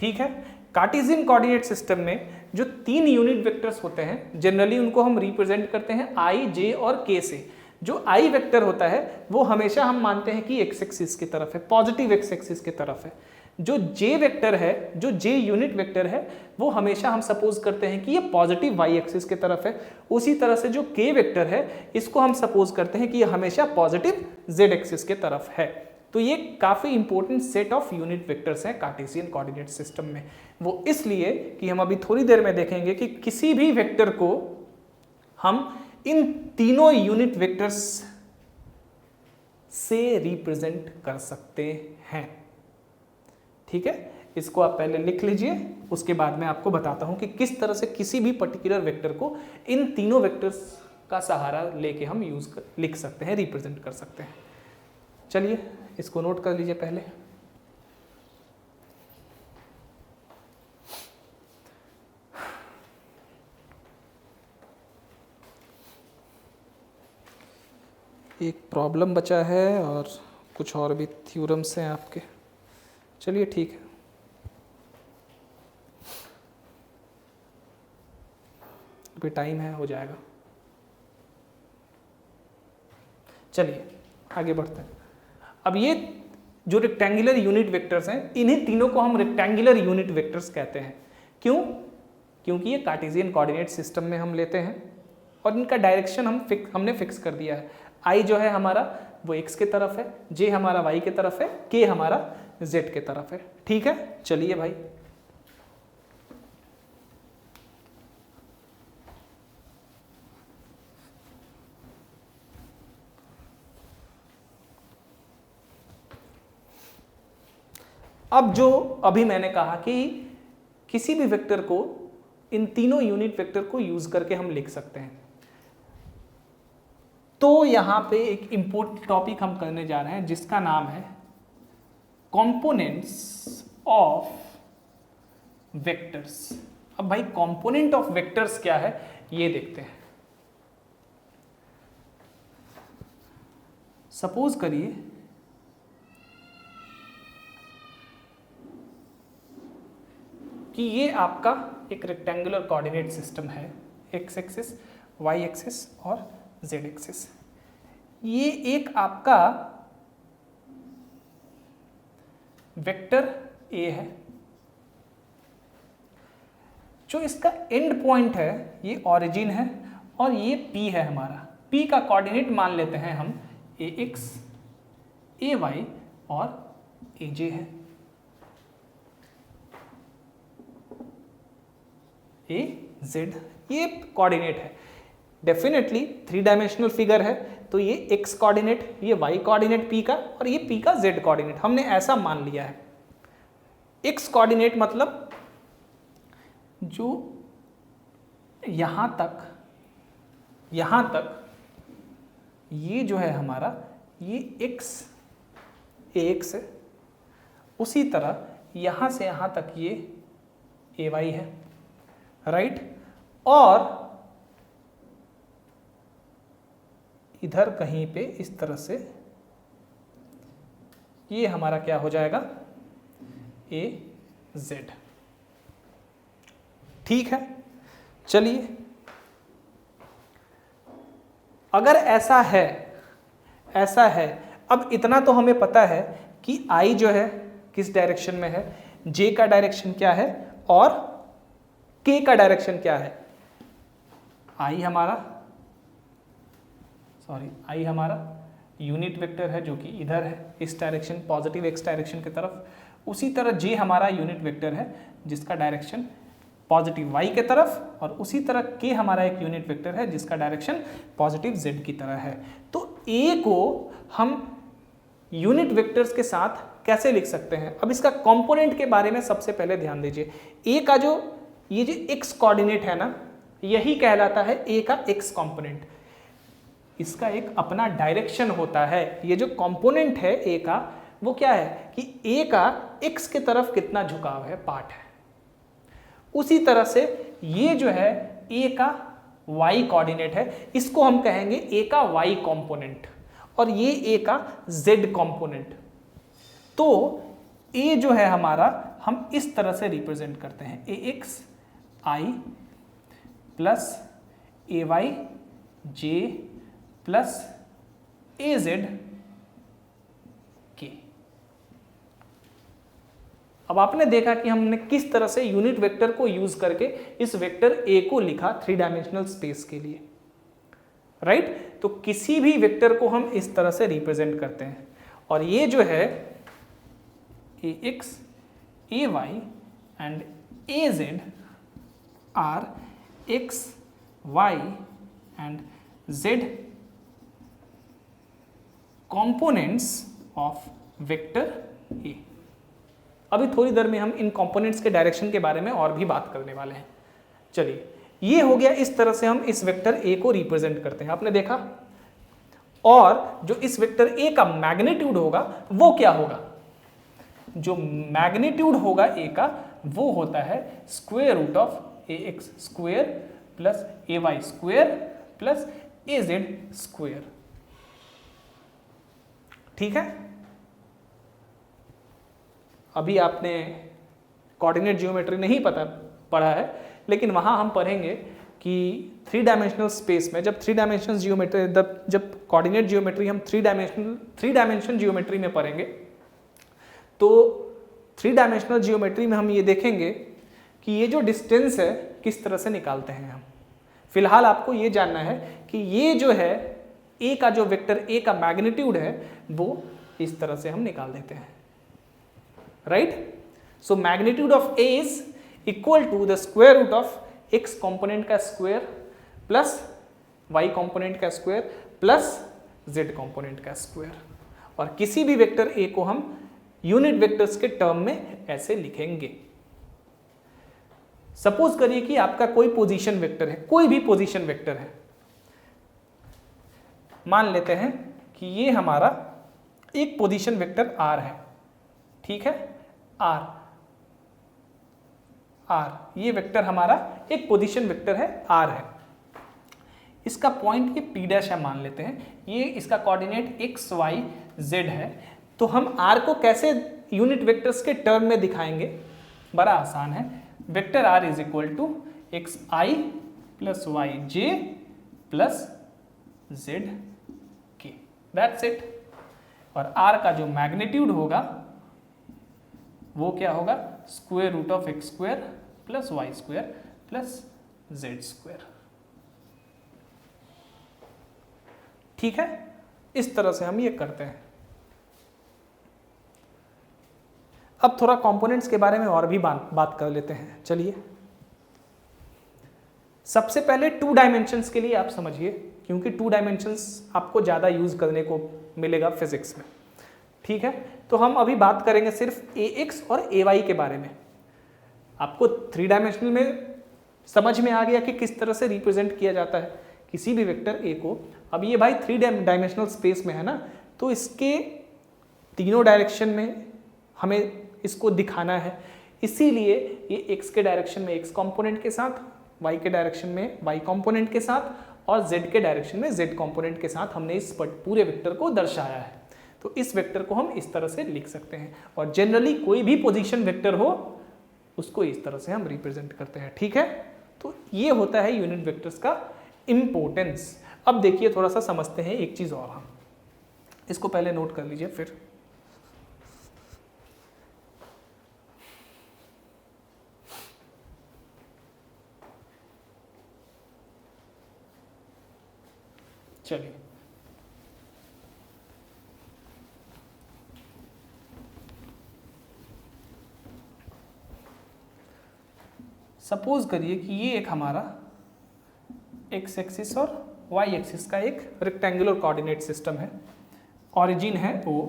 ठीक है, कार्टेशियन कोऑर्डिनेट सिस्टम में जो 3 यूनिट वेक्टर्स होते हैं जनरली उनको हम रिप्रेजेंट करते हैं आई, जे और के से। जो आई वेक्टर होता है वो हमेशा हम मानते हैं कि एक्स एक्सिस की तरफ है, पॉजिटिव एक्स एक्सिस की तरफ है। जो जे वेक्टर है, जो जे यूनिट वेक्टर है, वो हमेशा हम सपोज करते हैं कि ये पॉजिटिव वाई एक्सिस की तरफ है। उसी तरह से जो के वेक्टर है इसको हम सपोज करते हैं कि ये हमेशा पॉजिटिव जेड एक्सिस की तरफ है। तो ये काफी important set of unit vectors हैं कार्टेशियन कोऑर्डिनेट सिस्टम में। वो इसलिए कि हम अभी थोड़ी देर में देखेंगे कि किसी भी वेक्टर को हम इन तीनों यूनिट वेक्टर्स से रिप्रेजेंट कर सकते हैं। ठीक है, इसको आप पहले लिख लीजिए, उसके बाद मैं आपको बताता हूं कि किस तरह से किसी भी पर्टिकुलर वेक्टर को इन तीनों वेक्टर्स का सहारा लेके हम लिख सकते हैं, रिप्रेजेंट कर सकते हैं। चलिए इसको नोट कर लीजिए पहले। एक प्रॉब्लम बचा है और कुछ और भी थ्योरम्स हैं आपके। चलिए ठीक है, अभी टाइम है, हो जाएगा। चलिए आगे बढ़ते हैं। अब ये जो रेक्टेंगुलर यूनिट वेक्टर्स हैं, इन्हीं तीनों को हम रेक्टेंगुलर यूनिट वेक्टर्स कहते हैं। क्यों? क्योंकि ये कार्टेशियन कोऑर्डिनेट सिस्टम में हम लेते हैं और इनका डायरेक्शन हमने फिक्स कर दिया है। आई जो है हमारा वो एक्स की तरफ है, जे हमारा वाई की तरफ है, के हमारा जेड की तरफ है। ठीक है, चलिए भाई अब जो अभी मैंने कहा कि किसी भी वेक्टर को इन तीनों यूनिट वेक्टर को यूज करके हम लिख सकते हैं, तो यहां पे एक इंपॉर्टेंट टॉपिक हम करने जा रहे हैं जिसका नाम है कंपोनेंट्स ऑफ वेक्टर्स। अब भाई कंपोनेंट ऑफ वेक्टर्स क्या है ये देखते हैं। सपोज करिए कि ये आपका एक रेक्टेंगुलर कोऑर्डिनेट सिस्टम है, एक्स एक्सिस, वाई एक्सिस और जेड एक्सिस। ये एक आपका वेक्टर ए है, जो इसका एंड पॉइंट है ये ओरिजिन है और ये पी है हमारा। पी का कोऑर्डिनेट मान लेते हैं हम ए एक्स, ए वाई और ए जे है। ए जेड ये कोऑर्डिनेट है। डेफिनेटली 3 डायमेंशनल फिगर है, तो ये एक्स कोऑर्डिनेट, ये वाई कोऑर्डिनेट पी का और ये पी का जेड कोऑर्डिनेट हमने ऐसा मान लिया है। एक्स कोऑर्डिनेट मतलब जो यहां तक ये जो है हमारा ये एक्स ए एक्स है, उसी तरह यहां से यहां तक ये ए वाई है, राइट। और इधर कहीं पे इस तरह से ये हमारा क्या हो जाएगा ए जेड। ठीक है, चलिए अगर ऐसा है, अब इतना तो हमें पता है कि आई जो है किस डायरेक्शन में है, जे का डायरेक्शन क्या है और के का डायरेक्शन क्या है। आई हमारा यूनिट वेक्टर है जो कि इधर है, इस डायरेक्शन पॉजिटिव एक्स डायरेक्शन की तरफ। उसी तरह जे हमारा यूनिट वेक्टर है जिसका डायरेक्शन पॉजिटिव वाई की तरफ, और उसी तरह के हमारा एक यूनिट वेक्टर है जिसका डायरेक्शन पॉजिटिव जेड की तरह है। तो ए को हम यूनिट वेक्टर्स के साथ कैसे लिख सकते हैं? अब इसका कंपोनेंट के बारे में सबसे पहले ध्यान दीजिए। ए का जो ये जो एक्स कोऑर्डिनेट है ना, यही कहलाता है ए का एक्स कंपोनेंट। इसका एक अपना डायरेक्शन होता है। ये जो कंपोनेंट है ए का, वो क्या है कि ए का एक्स की तरफ कितना झुकाव है, पार्ट है। उसी तरह से ये जो है ए का वाई कोऑर्डिनेट है, इसको हम कहेंगे ए का वाई कंपोनेंट, और ये ए का जेड कंपोनेंट। तो ए जो है हमारा हम इस तरह से रिप्रेजेंट करते हैं, ए x I plus A Y J plus A Z के। अब आपने देखा कि हमने किस तरह से यूनिट वेक्टर को यूज करके इस वेक्टर ए को लिखा 3 डायमेंशनल स्पेस के लिए, राइट। तो किसी भी वेक्टर को हम इस तरह से रिप्रेजेंट करते हैं, और ये जो है A X A Y and A Z are X Y and Z components of vector A. अभी थोड़ी देर में हम इन कंपोनेंट्स के डायरेक्शन के बारे में और भी बात करने वाले हैं। चलिए, ये हो गया, इस तरह से हम इस वेक्टर ए को रिप्रेजेंट करते हैं, आपने देखा। और जो इस वेक्टर ए का मैग्नीट्यूड होगा वो क्या होगा? जो मैग्नीट्यूड होगा ए का वो होता है square root of A X square plus A Y square plus A Z square. ठीक है, अभी आपने कोऑर्डिनेट जियोमेट्री नहीं पढ़ा है, लेकिन वहां हम पढ़ेंगे कि 3 डायमेंशनल स्पेस में जब 3 डायमेंशनल जियोमेट्री जब कोऑर्डिनेट जियोमेट्री हम 3 डायमेंशन जियोमेट्री में पढ़ेंगे, तो 3 डायमेंशनल जियोमेट्री में हम ये देखेंगे कि ये जो डिस्टेंस है किस तरह से निकालते हैं हम। फिलहाल आपको ये जानना है कि ये जो है ए का जो वेक्टर ए का मैग्नीट्यूड है वो इस तरह से हम निकाल देते हैं, right. So magnitude of A is equal to the square root of X component का स्क्वायर प्लस वाई कंपोनेंट का स्क्वायर प्लस जेड कंपोनेंट का स्क्वायर। और किसी भी वेक्टर ए को हम यूनिट वेक्टर्स के टर्म में ऐसे लिखेंगे। सपोज करिए कि आपका कोई पोजीशन वेक्टर है, कोई भी पोजीशन वेक्टर है, मान लेते हैं कि ये हमारा एक पोजीशन वेक्टर आर है, ठीक है, आर ये वेक्टर हमारा एक पोजीशन वेक्टर है, आर है। इसका पॉइंट ये पी डैश है मान लेते हैं, ये इसका कोऑर्डिनेट एक्स वाई जेड है। तो हम आर को कैसे यूनिट वेक्टर्स के टर्म में दिखाएंगे? बड़ा आसान है, vector R is equal to X I plus Y J plus Z K, that's it. और आर का जो मैग्नीट्यूड होगा वो क्या होगा? Square root of X square plus Y square plus Z square. ठीक है, इस तरह से हम ये करते हैं। अब थोड़ा कंपोनेंट्स के बारे में और भी बात कर लेते हैं। चलिए, सबसे पहले 2 डायमेंशंस के लिए आप समझिए, क्योंकि 2 डायमेंशंस आपको ज़्यादा यूज करने को मिलेगा फिजिक्स में। ठीक है, तो हम अभी बात करेंगे सिर्फ ए एक्स और ए वाई के बारे में। आपको 3 डायमेंशनल में समझ में आ गया कि किस तरह से रिप्रेजेंट किया जाता है किसी भी वेक्टर ए को। अब ये भाई 3 डायमेंशनल स्पेस में है ना, तो इसके तीनों डायरेक्शन में हमें इसको दिखाना है। इसीलिए ये एक्स के डायरेक्शन में एक्स कंपोनेंट के साथ, वाई के डायरेक्शन में वाई कंपोनेंट के साथ और जेड के डायरेक्शन में जेड कंपोनेंट के साथ हमने इस पूरे वेक्टर को दर्शाया है। तो इस वेक्टर को हम इस तरह से लिख सकते हैं, और जनरली कोई भी पोजीशन वेक्टर हो उसको इस तरह से हम रिप्रेजेंट करते हैं। ठीक है, तो ये होता है यूनिट वेक्टर्स का इंपॉर्टेंस। अब देखिए, थोड़ा सा समझते हैं एक चीज और। हम इसको पहले नोट कर लीजिए, फिर चलिए। सपोज करिए कि ये एक हमारा एक्स एक्सिस और वाई एक्सिस का एक रेक्टेंगुलर कोऑर्डिनेट सिस्टम है। ऑरिजिन है ओ,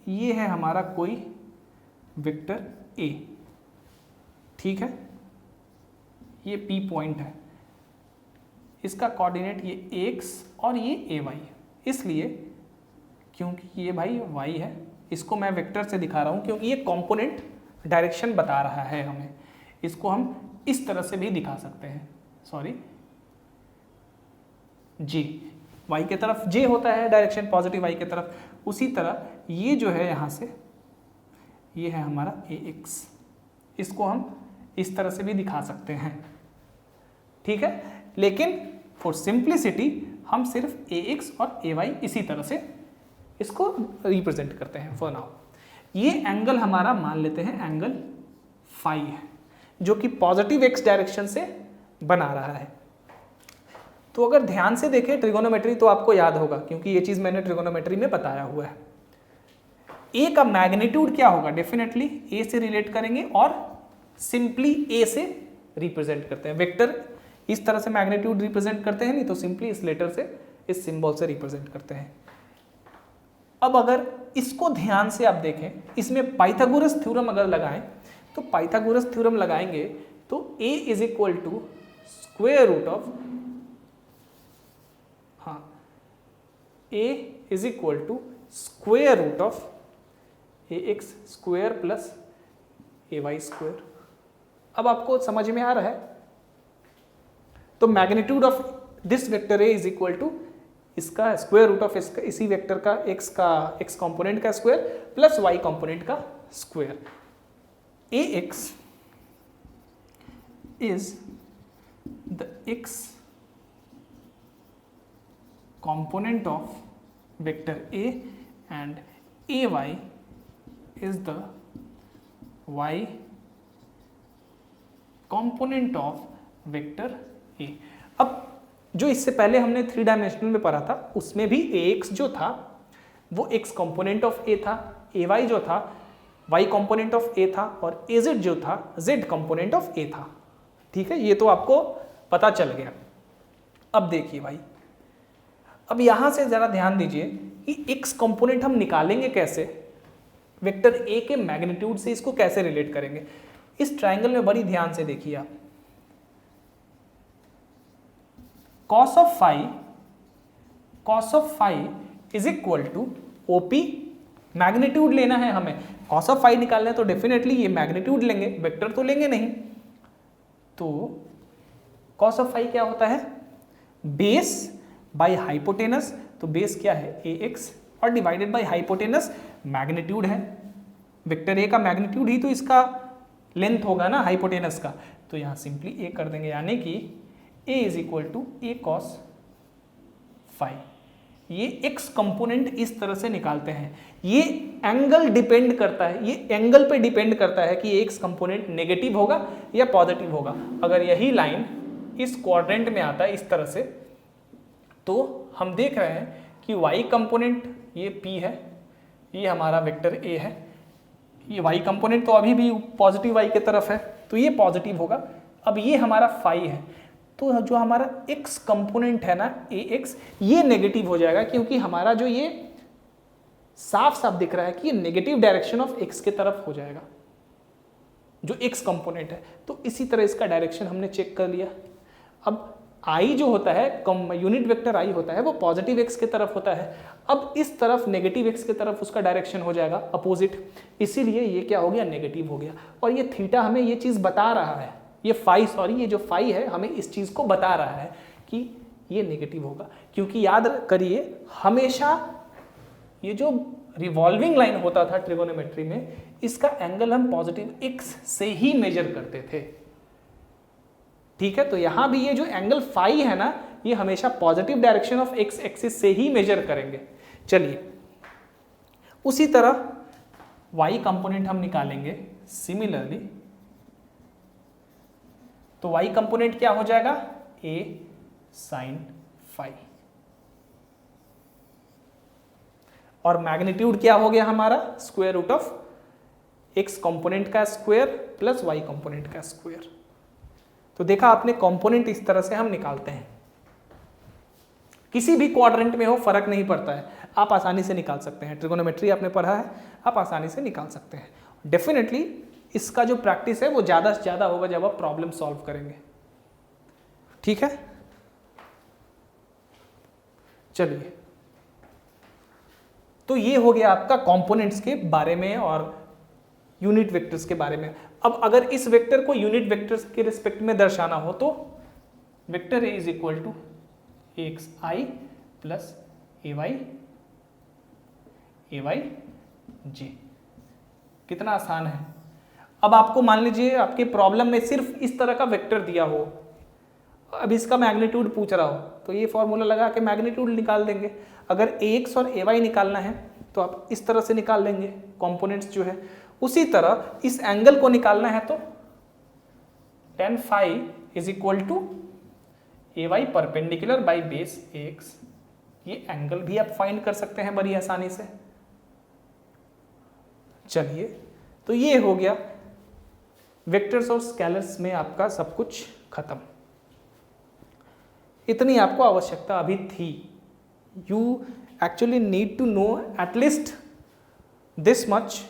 ये है हमारा कोई वेक्टर ए, ठीक है, ये पी पॉइंट है, इसका कोऑर्डिनेट ये एक्स और ये ए वाई। इसलिए क्योंकि ये भाई वाई है, इसको मैं वेक्टर से दिखा रहा हूँ क्योंकि ये कंपोनेंट डायरेक्शन बता रहा है हमें। इसको हम इस तरह से भी दिखा सकते हैं, सॉरी, जी, वाई के तरफ जे होता है डायरेक्शन, पॉजिटिव वाई के तरफ। उसी तरह ये जो है यहाँ से ये है हमारा ax। इसको हम इस तरह से भी दिखा सकते हैं, ठीक है। लेकिन फॉर सिंप्लिसिटी हम सिर्फ ax और ay इसी तरह से इसको रिप्रेजेंट करते हैं फॉर नाउ। ये एंगल हमारा मान लेते हैं एंगल फाई है, जो कि पॉजिटिव x डायरेक्शन से बना रहा है। तो अगर ध्यान से देखें ट्रिगोनोमेट्री तो आपको याद होगा, क्योंकि ये चीज मैंने ट्रिगोनोमेट्री में बताया हुआ है। a का मैग्नीट्यूड क्या होगा, डेफिनेटली a से रिलेट करेंगे और सिंपली a से रिप्रेजेंट करते हैं। वेक्टर इस तरह से मैग्नीट्यूड रिप्रेजेंट करते हैं, नहीं तो सिंपली इस लेटर से, इस सिंबल से रिप्रेजेंट करते हैं। अब अगर इसको ध्यान से आप देखें, इसमें पाइथागोरस थ्योरम अगर लगाएं तो पाइथागोरस थ्योरम लगाएंगे तो a is equal to square root of, a is equal to square root of ax square plus ay square. अब आपको समझ में आ रहा है? तो magnitude of this vector a is equal to इसका स्क्वायर रूट ऑफ इसका, इसी वेक्टर का x कंपोनेंट का स्क्वायर प्लस y कंपोनेंट का square. ax is the x component of vector A and ay is the y component of vector A। अब जो इससे पहले हमने 3 डायमेंशनल में पढ़ा था उसमें भी ax जो था वो x कंपोनेंट ऑफ A था, ay जो था y कंपोनेंट ऑफ A था और az जो था z कंपोनेंट ऑफ A था। ठीक है, ये तो आपको पता चल गया। अब देखिए भाई, अब यहां से जरा ध्यान दीजिए कि x कंपोनेंट हम निकालेंगे कैसे, वेक्टर a के मैग्नीट्यूड से इसको कैसे रिलेट करेंगे। इस ट्रायंगल में बड़ी ध्यान से देखिए आप, cos of phi is equal to OP, magnitude लेना है हमें। cos ऑफ फाई निकालना है तो डेफिनेटली ये मैग्नीट्यूड लेंगे, वेक्टर तो लेंगे नहीं। तो cos ऑफ फाई क्या होता है, बेस बाई हाइपोटेनस। तो बेस क्या है ax और डिवाइडेड बाई हाइपोटेनस मैग्नीट्यूड है। वेक्टर a का मैग्नीट्यूड ही तो इसका लेंथ होगा ना हाइपोटेनस का, तो यहाँ सिंपली a कर देंगे, यानी कि a is equal to a cos phi. ये x कंपोनेंट इस तरह से निकालते हैं। ये एंगल डिपेंड करता है, ये एंगल पे डिपेंड करता है कि x कंपोनेंट नेगेटिव होगा या पॉजिटिव होगा। अगर यही लाइन इस क्वाड्रेंट में आता है इस तरह से, तो हम देख रहे हैं कि y कंपोनेंट ये p है, ये हमारा वेक्टर a है, ये y कंपोनेंट तो अभी भी पॉजिटिव y के तरफ है तो ये पॉजिटिव होगा। अब ये हमारा फाई है, तो जो हमारा x कंपोनेंट है ना ax, ये नेगेटिव हो जाएगा, क्योंकि हमारा जो ये साफ साफ दिख रहा है कि ये नेगेटिव डायरेक्शन ऑफ x के तरफ हो जाएगा जो x कंपोनेंट है। तो इसी तरह इसका डायरेक्शन हमने चेक कर लिया। अब i जो होता है, यूनिट वेक्टर i होता है, वो पॉजिटिव x के तरफ होता है। अब इस तरफ नेगेटिव x के तरफ उसका डायरेक्शन हो जाएगा अपोजिट, इसीलिए ये क्या हो गया, नेगेटिव हो गया। और ये थीटा हमें ये चीज़ बता रहा है, ये ये जो फाई है हमें इस चीज़ को बता रहा है कि ये नेगेटिव होगा। क्योंकि याद करिए, हमेशा ये जो रिवॉल्विंग लाइन होता था ट्रिगोनोमेट्री में, इसका एंगल हम पॉजिटिव x से ही मेजर करते थे। ठीक है, तो यहां भी ये जो एंगल फाई है ना, ये हमेशा positive direction of x axis से ही मेजर करेंगे। चलिए, उसी तरह y कंपोनेंट हम निकालेंगे सिमिलरली। तो y कंपोनेंट क्या हो जाएगा, a sin फाई, और मैग्नीट्यूड क्या हो गया हमारा, square root of x component का स्क्वायर प्लस y कंपोनेंट का स्क्वायर। तो देखा आपने, कंपोनेंट इस तरह से हम निकालते हैं। किसी भी क्वाड्रेंट में हो फर्क नहीं पड़ता है, आप आसानी से निकाल सकते हैं। ट्रिगोनोमेट्री आपने पढ़ा है, आप आसानी से निकाल सकते हैं। डेफिनेटली इसका जो प्रैक्टिस है वो ज़्यादा से ज़्यादा होगा जब आप प्रॉब्लम सॉल्व करेंगे। ठीक है, चलिए, तो ये हो गया आपका कंपोनेंट्स के बारे में और यूनिट वेक्टर्स के बारे में। अब अगर इस वेक्टर को यूनिट वेक्टर्स के रिस्पेक्ट में दर्शाना हो तो vector a is equal to axi plus ay j कितना आसान है। अब आपको मान लीजिए आपके प्रॉब्लम में सिर्फ इस तरह का वेक्टर दिया हो, अब इसका मैग्नीट्यूड पूछ रहा हो, तो ये फॉर्मूला लगा के मैग्नीट्यूड निकाल देंगे। अगर ax और ay निकालना है तो आप इस तरह से निकाल लेंगे कंपोनेंट्स जो है। उसी तरह इस एंगल को निकालना है तो tan phi is equal to ay perpendicular by base ax। ये एंगल भी आप फाइंड कर सकते हैं बड़ी आसानी से। चलिए, तो ये हो गया वेक्टर्स और स्केलर्स में आपका सब कुछ खत्म। इतनी आपको आवश्यकता अभी थी। You actually need to know at least this much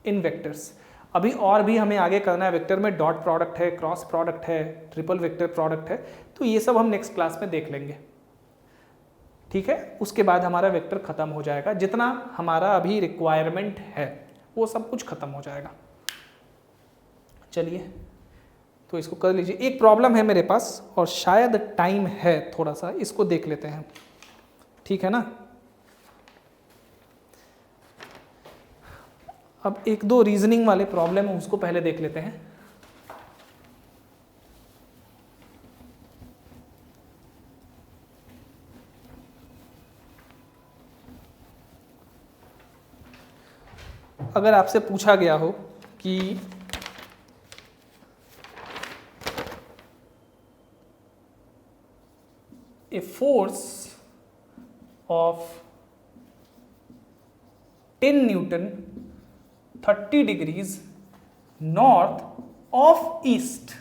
in vectors. अभी और भी हमें आगे करना है। वेक्टर में डॉट प्रोडक्ट है, क्रॉस प्रोडक्ट है, ट्रिपल वेक्टर प्रोडक्ट है, तो ये सब हम नेक्स्ट क्लास में देख लेंगे, ठीक है। उसके बाद हमारा वेक्टर खत्म हो जाएगा। जितना हमारा अभी रिक्वायरमेंट है वो सब कुछ खत्म हो जाएगा। चलिए, तो इसको कर लीजिए। एक प्रॉब्लम है मेरे पास और शायद टाइम है थोड़ा सा, इसको देख लेते हैं, ठीक है ना। अब एक दो रीजनिंग वाले प्रॉब्लम है, उसको पहले देख लेते हैं। अगर आपसे पूछा गया हो कि a force of 10 Newton 30 degrees north of east,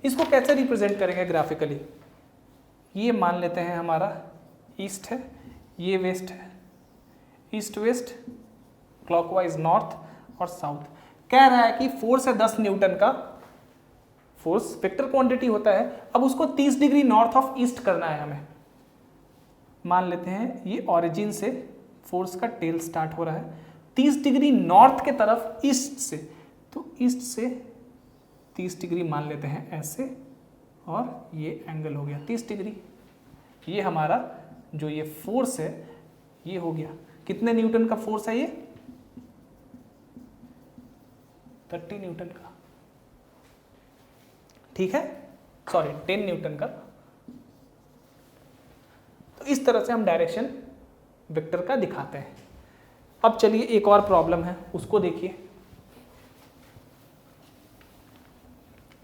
इसको कैसे रिप्रेजेंट करेंगे ग्राफिकली। ये मान लेते हैं हमारा ईस्ट है, ये वेस्ट है, ईस्ट वेस्ट, क्लॉकवाइज नॉर्थ और साउथ। कह रहा है कि फोर्स है 10 न्यूटन का, फोर्स वेक्टर क्वांटिटी होता है। अब उसको 30 डिग्री नॉर्थ ऑफ ईस्ट करना है हमें। मान लेते हैं ये ओरिजिन से फोर्स का टेल स्टार्ट हो रहा है 30 डिग्री नॉर्थ के तरफ ईस्ट से, तो ईस्ट से 30 डिग्री मान लेते हैं ऐसे, और ये एंगल हो गया 30 डिग्री। ये हमारा जो ये फोर्स है ये हो गया, कितने न्यूटन का फोर्स है ये, 30 न्यूटन का, ठीक है, सॉरी 10 न्यूटन का। तो इस तरह से हम डायरेक्शन वेक्टर का दिखाते हैं। अब चलिए एक और प्रॉब्लम है, उसको देखिए।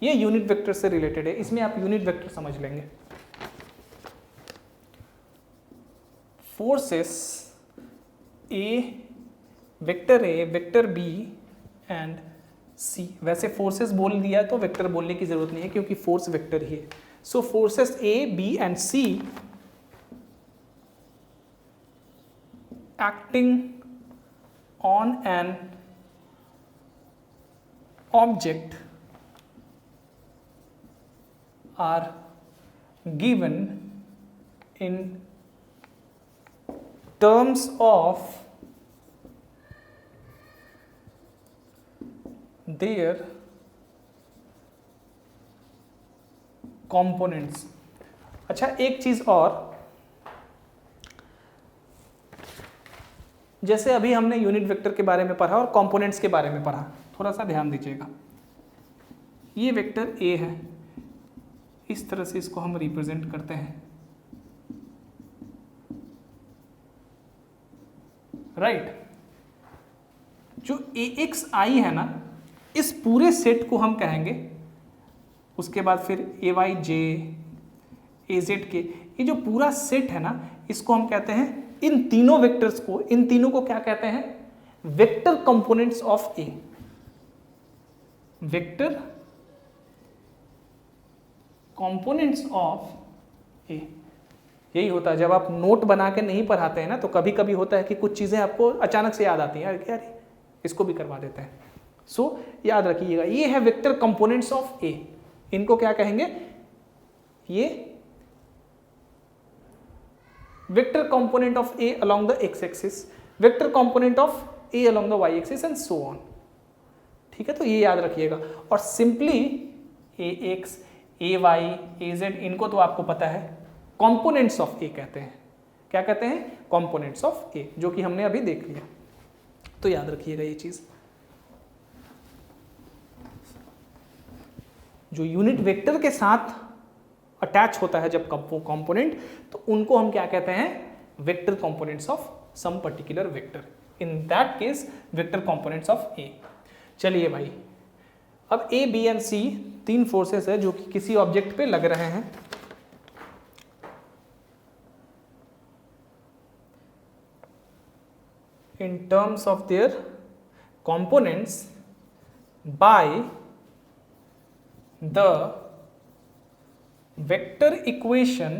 ये यूनिट वेक्टर से रिलेटेड है, इसमें आप यूनिट वेक्टर समझ लेंगे। Forces A, vector B and C. वैसे फोर्सेस बोल दिया तो वेक्टर बोलने की जरूरत नहीं है क्योंकि फोर्स वेक्टर ही है। So forces A, B and C acting on an object are given in terms of their components। अच्छा, एक चीज और, जैसे अभी हमने यूनिट वेक्टर के बारे में पढ़ा और कंपोनेंट्स के बारे में पढ़ा, थोड़ा सा ध्यान दीजिएगा। ये वेक्टर ए है, इस तरह से इसको हम रिप्रेजेंट करते हैं, राइट। जो ax i है ना, इस पूरे सेट को हम कहेंगे, उसके बाद फिर ay j az k, ये जो पूरा सेट है ना, इसको हम कहते हैं, इन तीनों वेक्टर्स को, इन तीनों को क्या कहते हैं, vector components of A. Vector components of A. यही होता है जब आप नोट बना के नहीं पढ़ाते हैं ना, तो कभी कभी होता है कि कुछ चीज़ें आपको अचानक से याद आती हैं, यार इसको भी करवा देते हैं। सो याद रखिएगा, ये है वेक्टर कंपोनेंट्स ऑफ ए। इनको क्या कहेंगे, ये vector component of A along the X axis, vector component of A along the Y axis and so on, ठीक है। तो ये याद रखिएगा। और simply A X, A Y, A Z, इनको तो आपको पता है, कंपोनेंट्स ऑफ ए कहते हैं। क्या कहते हैं, कंपोनेंट्स ऑफ ए, जो कि हमने अभी देख लिया। तो याद रखिएगा ये चीज़। जो यूनिट वेक्टर के साथ अटैच होता है जब कंपोनेंट, तो उनको हम क्या कहते हैं, vector components of some particular vector, in that case vector components of A. चलिए भाई, अब ए बी एंड सी तीन फोर्सेस है जो कि किसी ऑब्जेक्ट पे लग रहे हैं। in terms of their components by the vector equation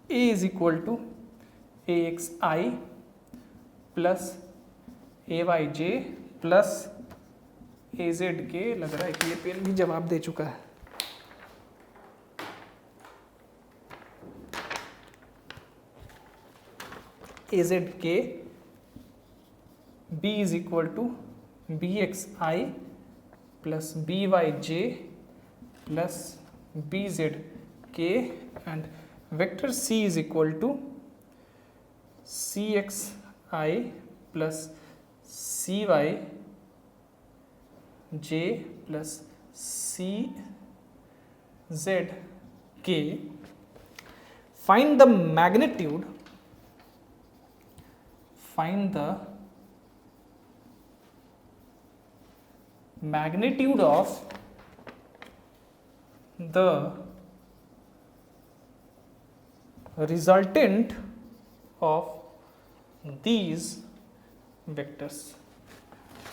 A is equal to AXI plus AYJ plus AZK। लग रहा है कि ये पेन भी जवाब दे चुका है। AZK B is equal to BXI plus BYJ plus BZK and vector C is equal to CXI plus CYJ plus CZK. Find the magnitude of the resultant of these vectors।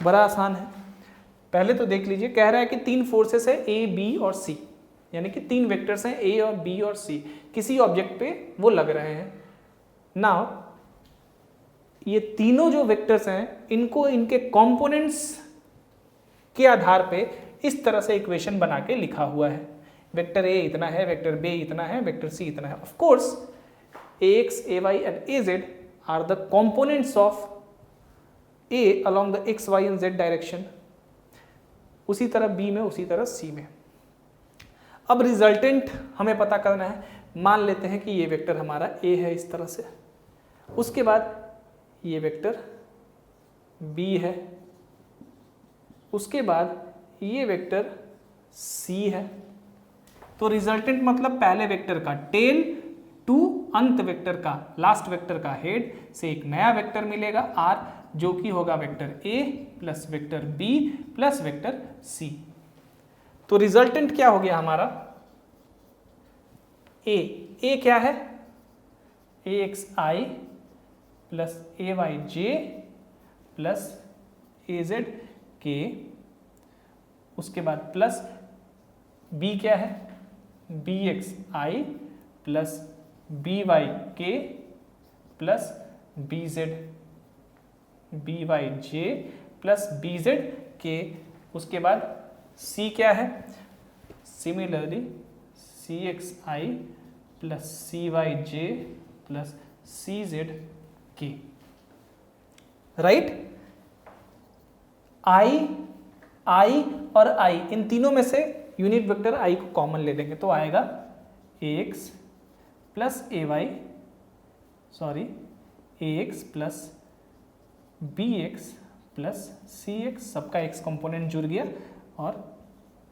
बड़ा आसान है। पहले तो देख लीजिए, कह रहा है कि तीन फोर्सेस है ए बी और सी, यानी कि तीन वेक्टर्स हैं ए और बी और सी, किसी ऑब्जेक्ट पे वो लग रहे हैं। नाउ ये तीनों जो वेक्टर्स हैं इनको इनके कंपोनेंट्स के आधार पे इस तरह से इक्वेशन बना के लिखा हुआ है। वेक्टर ए इतना है, वेक्टर बी इतना है, वेक्टर सी इतना है। Of course ax, ay and az are the components of a along the x, y and z direction, उसी तरह b में, उसी तरह c में। अब रिजल्टेंट हमें पता करना है। मान लेते हैं कि ये वेक्टर हमारा a है इस तरह से, उसके बाद ये वेक्टर b है, उसके बाद ये वेक्टर c है। तो रिजल्टेंट मतलब पहले वेक्टर का टेल टू अंत वेक्टर का, लास्ट वेक्टर का हेड से एक नया वेक्टर मिलेगा r, जो कि होगा vector a plus vector b plus vector c। तो रिजल्टेंट क्या हो गया हमारा, a क्या है, axi plus ayj plus azk, उसके बाद प्लस b क्या है, bxi plus byk plus byj plus bzk, उसके बाद c क्या है, similarly cxi plus cyj plus czk। Right, i और i इन तीनों में से यूनिट वेक्टर i को कॉमन ले लेंगे तो आएगा ax plus ax plus bx plus cx, सबका x कंपोनेंट जुड़ गया और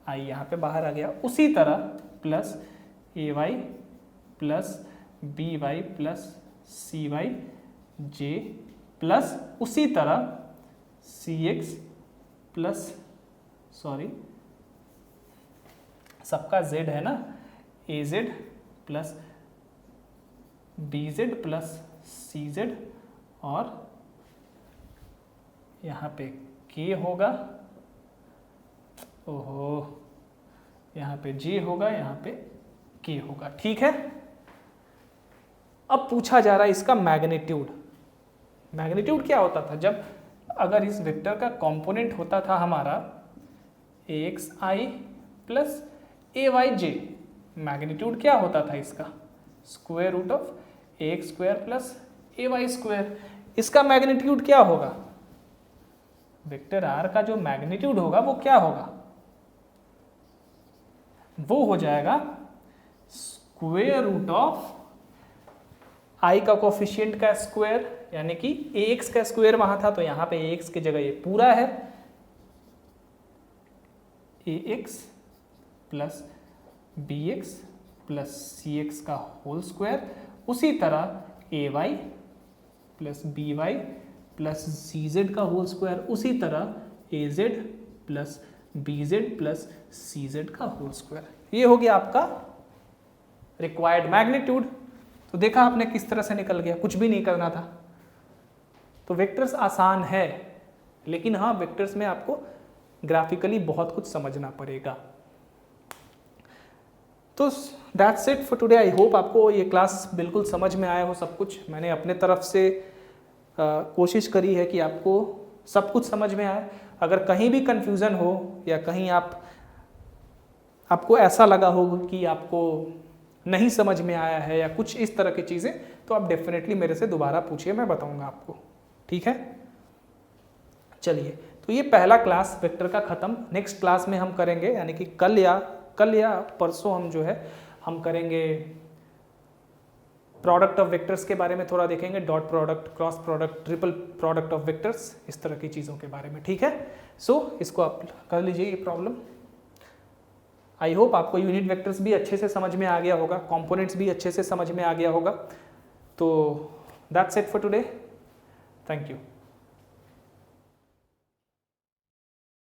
i यहाँ पे बाहर आ गया। उसी तरह plus ay plus by plus cyj plus उसी तरह cx प्लस सबका z है ना, az plus bz plus cz और यहाँ पे k होगा, ओहो यहाँ पे j होगा, यहाँ पे k होगा। ठीक है, अब पूछा जा रहा है इसका मैग्नीट्यूड। मैग्नीट्यूड क्या होता था, जब अगर इस वेक्टर का कंपोनेंट होता था हमारा axi प्लस ayj, मैग्नीट्यूड क्या होता था इसका, square root of ax square plus ay square. इसका मैग्नीट्यूड क्या होगा, वेक्टर r का जो मैग्नीट्यूड होगा वो क्या होगा, वो हो जाएगा स्क्वायर रूट ऑफ i का कोफिशिएंट का स्क्वायर यानी कि ax का स्क्वायर वहाँ था तो यहाँ पे ax की जगह ये पूरा है, ax plus bx plus cx का होल स्क्वायर, उसी तरह ay plus by plus cz का होल स्क्वायर, उसी तरह az plus bz plus cz का होल स्क्वायर। ये हो गया आपका रिक्वायर्ड मैग्नीट्यूड। तो देखा आपने किस तरह से निकल गया, कुछ भी नहीं करना था। तो वेक्टर्स आसान है, लेकिन हाँ वेक्टर्स में आपको ग्राफिकली बहुत कुछ समझना पड़ेगा। तो that's it for today. I hope आपको ये क्लास बिल्कुल समझ में आया हो सब कुछ। मैंने अपने तरफ से कोशिश करी है कि आपको सब कुछ समझ में आए। अगर कहीं भी कंफ्यूजन हो या कहीं आपको ऐसा लगा हो कि आपको नहीं समझ में आया है या कुछ इस तरह की चीज़ें, तो आप डेफिनेटली मेरे से दोबारा पूछिए, मैं बताऊंगा आपको। ठीक है, चलिए। तो ये पहला क्लास वेक्टर का ख़त्म। नेक्स्ट क्लास में हम करेंगे, यानी कि कल या परसों हम जो है हम करेंगे प्रोडक्ट ऑफ वेक्टर्स के बारे में थोड़ा देखेंगे, dot product, cross product, triple product of vectors, इस तरह की चीज़ों के बारे में। ठीक है, सो इसको आप कर लीजिए ये प्रॉब्लम। आई होप आपको यूनिट वेक्टर्स भी अच्छे से समझ में आ गया होगा, कंपोनेंट्स भी अच्छे से समझ में आ गया होगा। तो that's it for today, thank you.